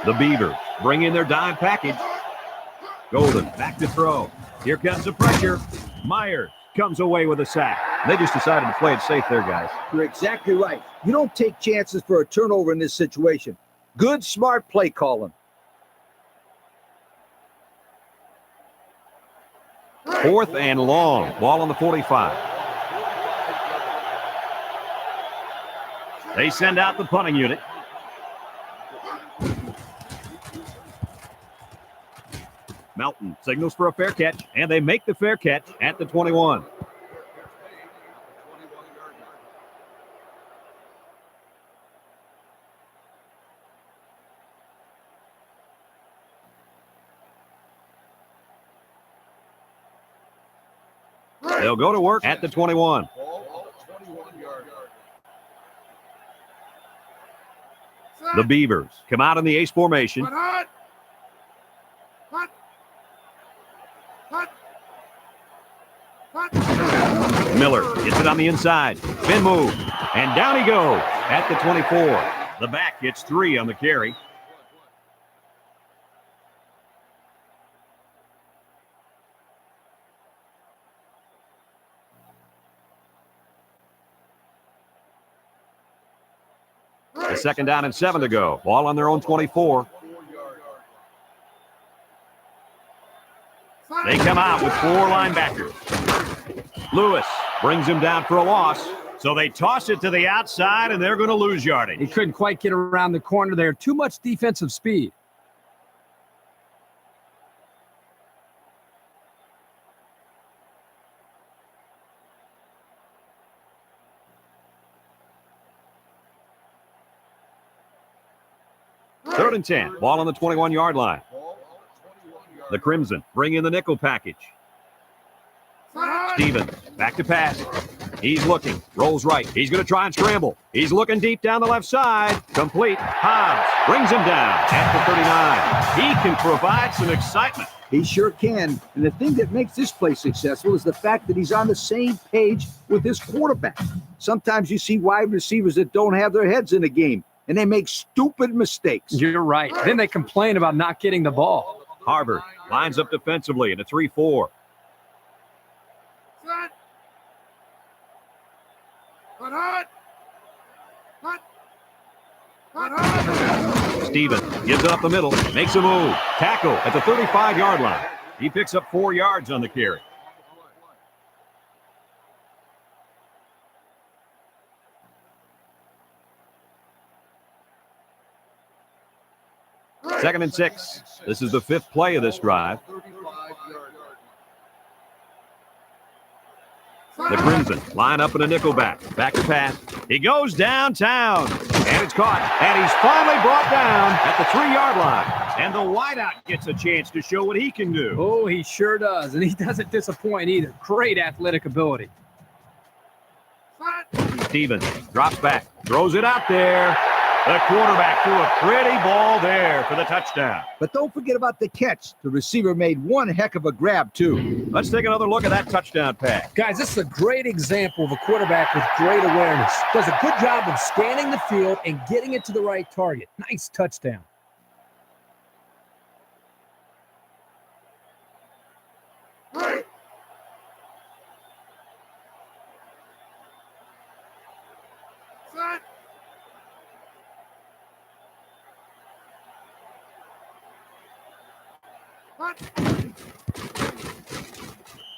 The Beavers bring in their dime package. Golden back to throw. Here comes the pressure. Myers comes away with a sack. They just decided to play it safe there, guys. You're exactly right. You don't take chances for a turnover in this situation. Good, smart play calling. Fourth and long. Ball on the 45. They send out the punting unit. Melton signals for a fair catch, and they make the fair catch at the 21. They'll go to work at the 21. The Beavers come out in the ace formation. Miller gets it on the inside. Spin move. And down he goes at the 24. The back gets 3 on the carry. A second down and 7 to go. Ball on their own 24. They come out with 4 linebackers. Lewis brings him down for a loss. So they toss it to the outside, and they're going to lose yardage. He couldn't quite get around the corner there. Too much defensive speed. Third and 10. Ball on the 21-yard line. The Crimson bring in the nickel package. Stevens back to pass. He's looking. Rolls right. He's going to try and scramble. He's looking deep down the left side. Complete. Hobbs brings him down at the 39. He can provide some excitement. He sure can. And the thing that makes this play successful is the fact that he's on the same page with his quarterback. Sometimes you see wide receivers that don't have their heads in the game, and they make stupid mistakes. You're right. Then they complain about not getting the ball. Harvard lines up defensively in a 3-4. Stevens gives it up the middle, makes a move. Tackle at the 35-yard line. He picks up 4 yards on the carry. Second and 6. This is the 5th play of this drive. The Crimson line up in a nickelback. Back to pass. He goes downtown. And it's caught. And he's finally brought down at the 3-yard line. And the wideout gets a chance to show what he can do. Oh, he sure does. And he doesn't disappoint either. Great athletic ability. Stevens drops back. Throws it out there. The quarterback threw a pretty ball there for the touchdown. But don't forget about the catch. The receiver made one heck of a grab, too. Let's take another look at that touchdown pass. Guys, this is a great example of a quarterback with great awareness. Does a good job of scanning the field and getting it to the right target. Nice touchdown.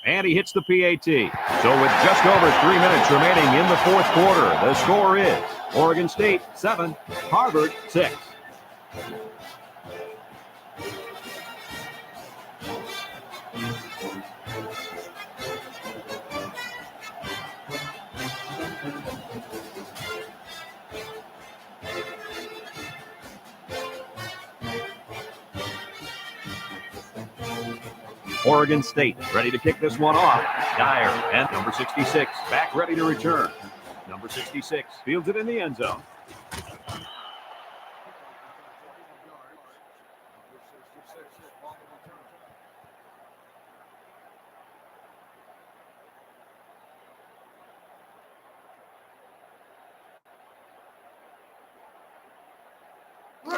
And he hits the PAT. So with just over 3 minutes remaining in the 4th quarter, the score is Oregon State 7, Harvard 6. Oregon State ready to kick this one off. Dyer and number 66 back ready to return. Number 66 fields it in the end zone.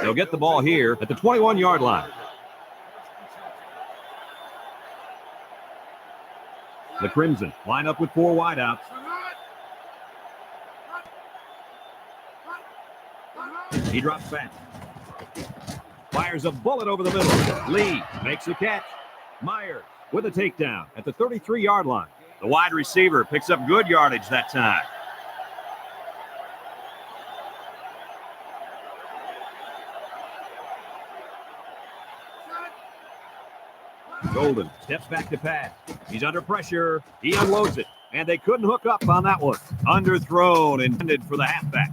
They'll get the ball here at the 21-yard line. The Crimson line up with 4 wideouts. He drops back. Fires a bullet over the middle. Lee makes the catch. Myers with a takedown at the 33-yard line. The wide receiver picks up good yardage that time. Golden steps back to pass. He's under pressure. He unloads it. And they couldn't hook up on that one. Underthrown, intended for the halfback.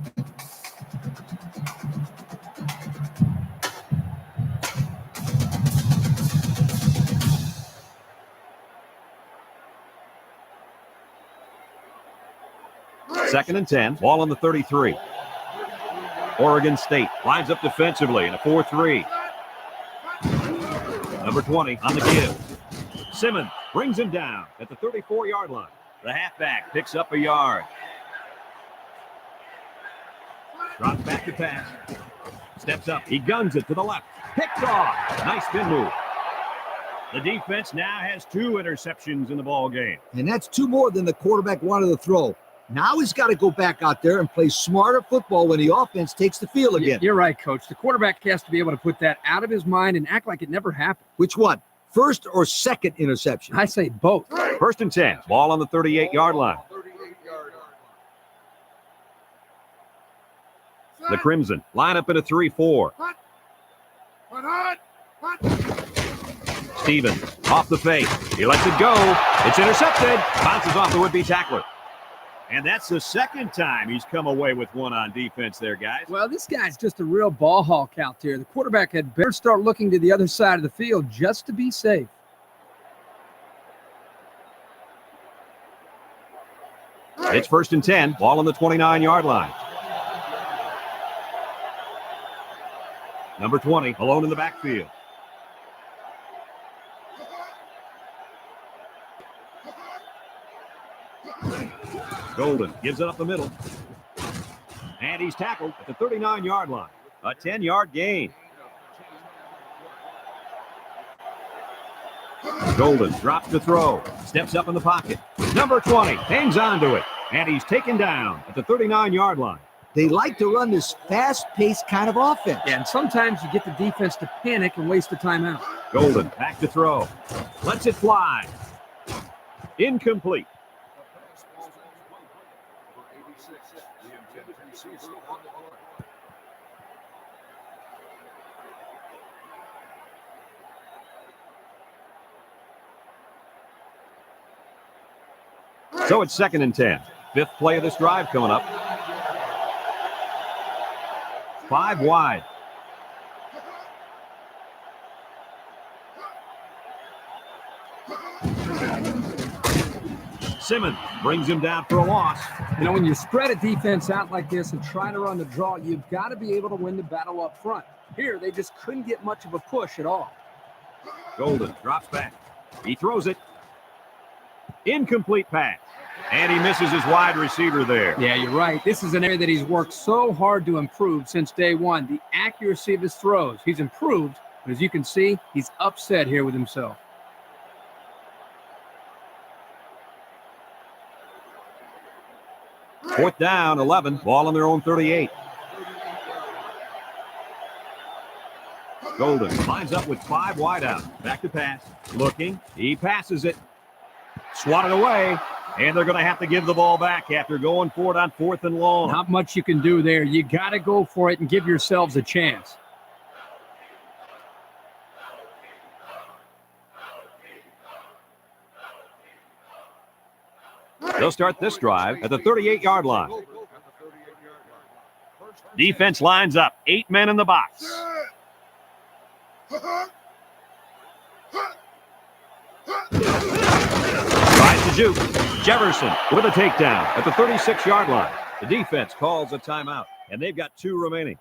Second and 10. Ball on the 33. Oregon State lines up defensively in a 4-3. Number 20 on the give. Simmons brings him down at the 34-yard line. The halfback picks up a yard. Drops back to pass. Steps up. He guns it to the left. Picked off. Nice spin move. The defense now has 2 interceptions in the ball game. And that's 2 more than the quarterback wanted to throw. Now he's got to go back out there and play smarter football when the offense takes the field again. You're right, Coach. The quarterback has to be able to put that out of his mind and act like it never happened. Which one? First or second interception? I say both. First and 10. Ball on the 38-yard line. The Crimson line up in a 3-4. Stevens off the fake. He lets it go. It's intercepted. Bounces off the would-be tackler. And that's the second time he's come away with one on defense there, guys. Well, this guy's just a real ball hawk out there. The quarterback had better start looking to the other side of the field just to be safe. It's first and 10. Ball on the 29-yard line. Number 20 alone in the backfield. Golden gives it up the middle. And he's tackled at the 39-yard line. A 10-yard gain. Golden drops to throw. Steps up in the pocket. Number 20 hangs on to it. And he's taken down at the 39-yard line. They like to run this fast-paced kind of offense. Yeah, and sometimes you get the defense to panic and waste a timeout. Golden back to throw. Lets it fly. Incomplete. So it's second and 10. 5th play of this drive coming up. 5 wide. Simmons brings him down for a loss. You know, when you spread a defense out like this and try to run the draw, you've got to be able to win the battle up front. Here, they just couldn't get much of a push at all. Golden drops back. He throws it. Incomplete pass. And he misses his wide receiver there. Yeah, you're right. This is an area that he's worked so hard to improve since day one. The accuracy of his throws. He's improved, but as you can see, he's upset here with himself. Fourth down, 11. Ball on their own 38. Golden lines up with 5 wide out. Back to pass. Looking. He passes it. Swatted away. And they're going to have to give the ball back after going for it on 4th and long. Not much you can do there. You got to go for it and give yourselves a chance. They'll start this drive at the 38-yard line. Defense lines up. 8 men in the box. Tries to juke. Jefferson with a takedown at the 36-yard line. The defense calls a timeout, and they've got 2 remaining.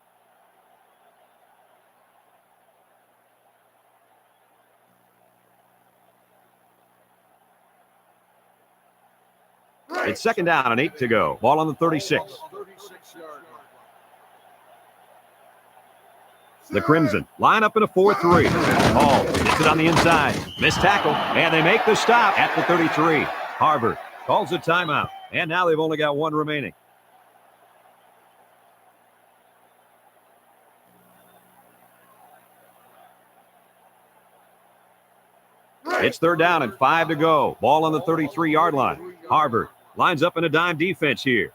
It's second down and 8 to go. Ball on the 36. The Crimson line up in a 4-3. Hall gets it on the inside. Missed tackle, and they make the stop at the 33. Harvard calls a timeout, and now they've only got one remaining. It's third down and 5 to go. Ball on the 33-yard line. Harvard lines up in a dime defense here.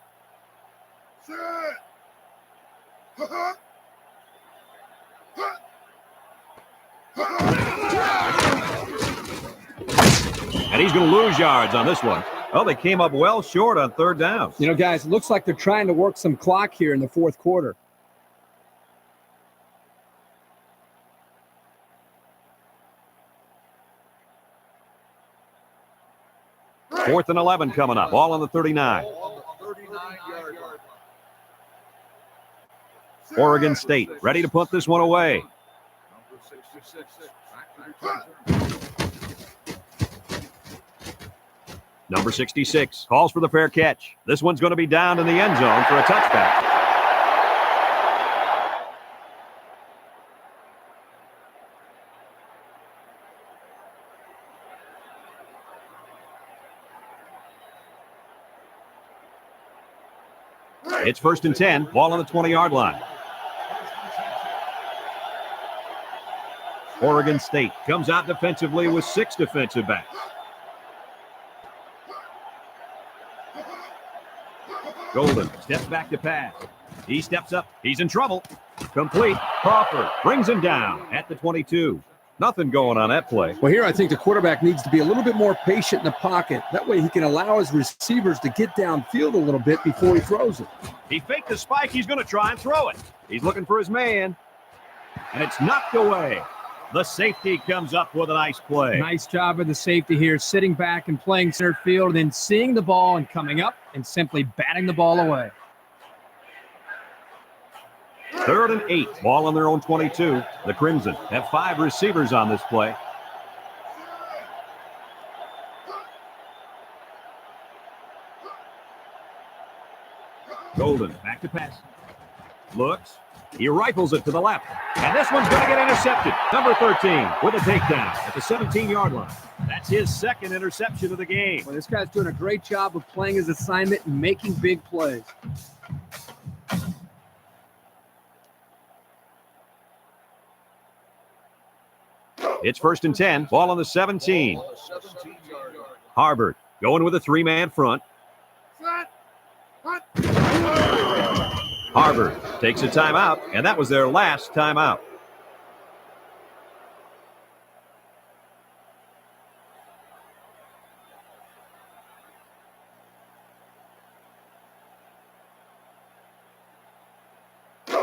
And he's going to lose yards on this one. Well, they came up well short on third down. You know, guys, it looks like they're trying to work some clock here in the fourth quarter. Fourth and 11 coming up. Ball on the 39. Oregon State ready to punt this one away. Number 66 calls for the fair catch. This one's going to be down in the end zone for a touchback. It's first and 10. Ball on the 20-yard line. Oregon State comes out defensively with 6 defensive backs. Golden steps back to pass. He steps up. He's in trouble. Complete. Crawford brings him down at the 22. Nothing going on that play. Well, here I think the quarterback needs to be a little bit more patient in the pocket. That way he can allow his receivers to get downfield a little bit before he throws it. He faked the spike. He's going to try and throw it. He's looking for his man. And it's knocked away. The safety comes up with a nice play. Nice job of the safety here, sitting back and playing center field, and then seeing the ball and coming up and simply batting the ball away. Third and 8. Ball on their own 22. The Crimson have 5 receivers on this play. Golden back to pass. Looks. He rifles it to the left. And this one's going to get intercepted. Number 13 with a takedown at the 17-yard line. That's his second interception of the game. Well, this guy's doing a great job of playing his assignment and making big plays. It's first and 10. Ball on the 17. Harvard going with a 3-man front. Harvard takes a timeout, and that was their last timeout.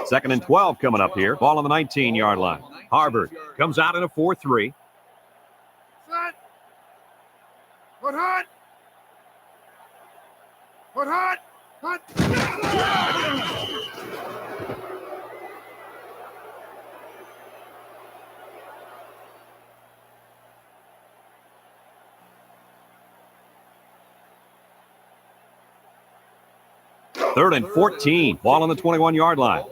Second and 12 coming up here. Ball on the 19-yard line. Harvard comes out in a 4-3. Put hot. Put hot. Hot. Third and 14. Ball on the 21-yard line.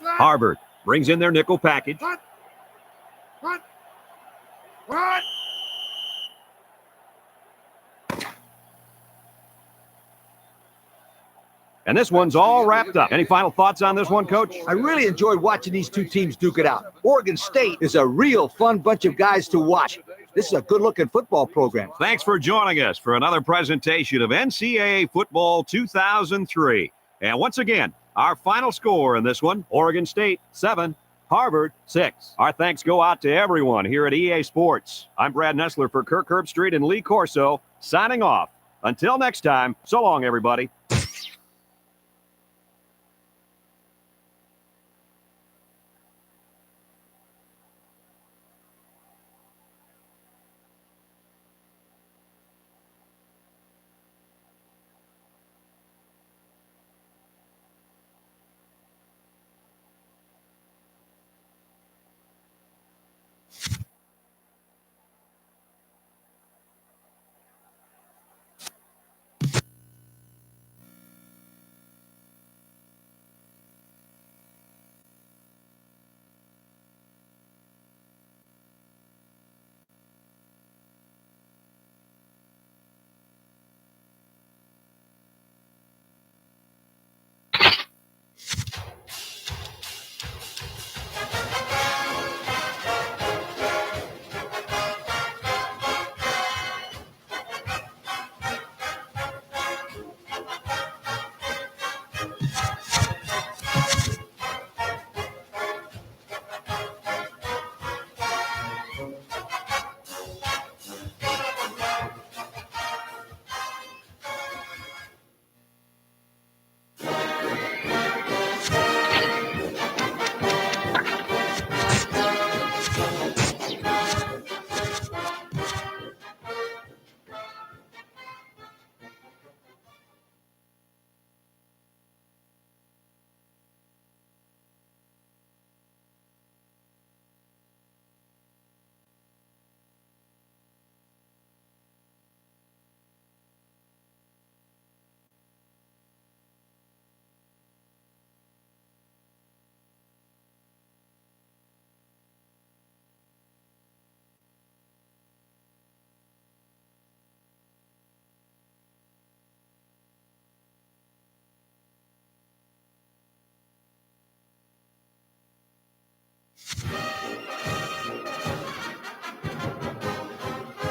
Harvard brings in their nickel package. Hot. Hot. Hot. And this one's all wrapped up. Any final thoughts on this one, Coach? I really enjoyed watching these two teams duke it out. Oregon State is a real fun bunch of guys to watch. This is a good-looking football program. Thanks for joining us for another presentation of NCAA Football 2003. And once again, our final score in this one, Oregon State 7, Harvard 6. Our thanks go out to everyone here at EA Sports. I'm Brad Nessler for Kirk Herbstreit and Lee Corso, signing off. Until next time, so long, everybody.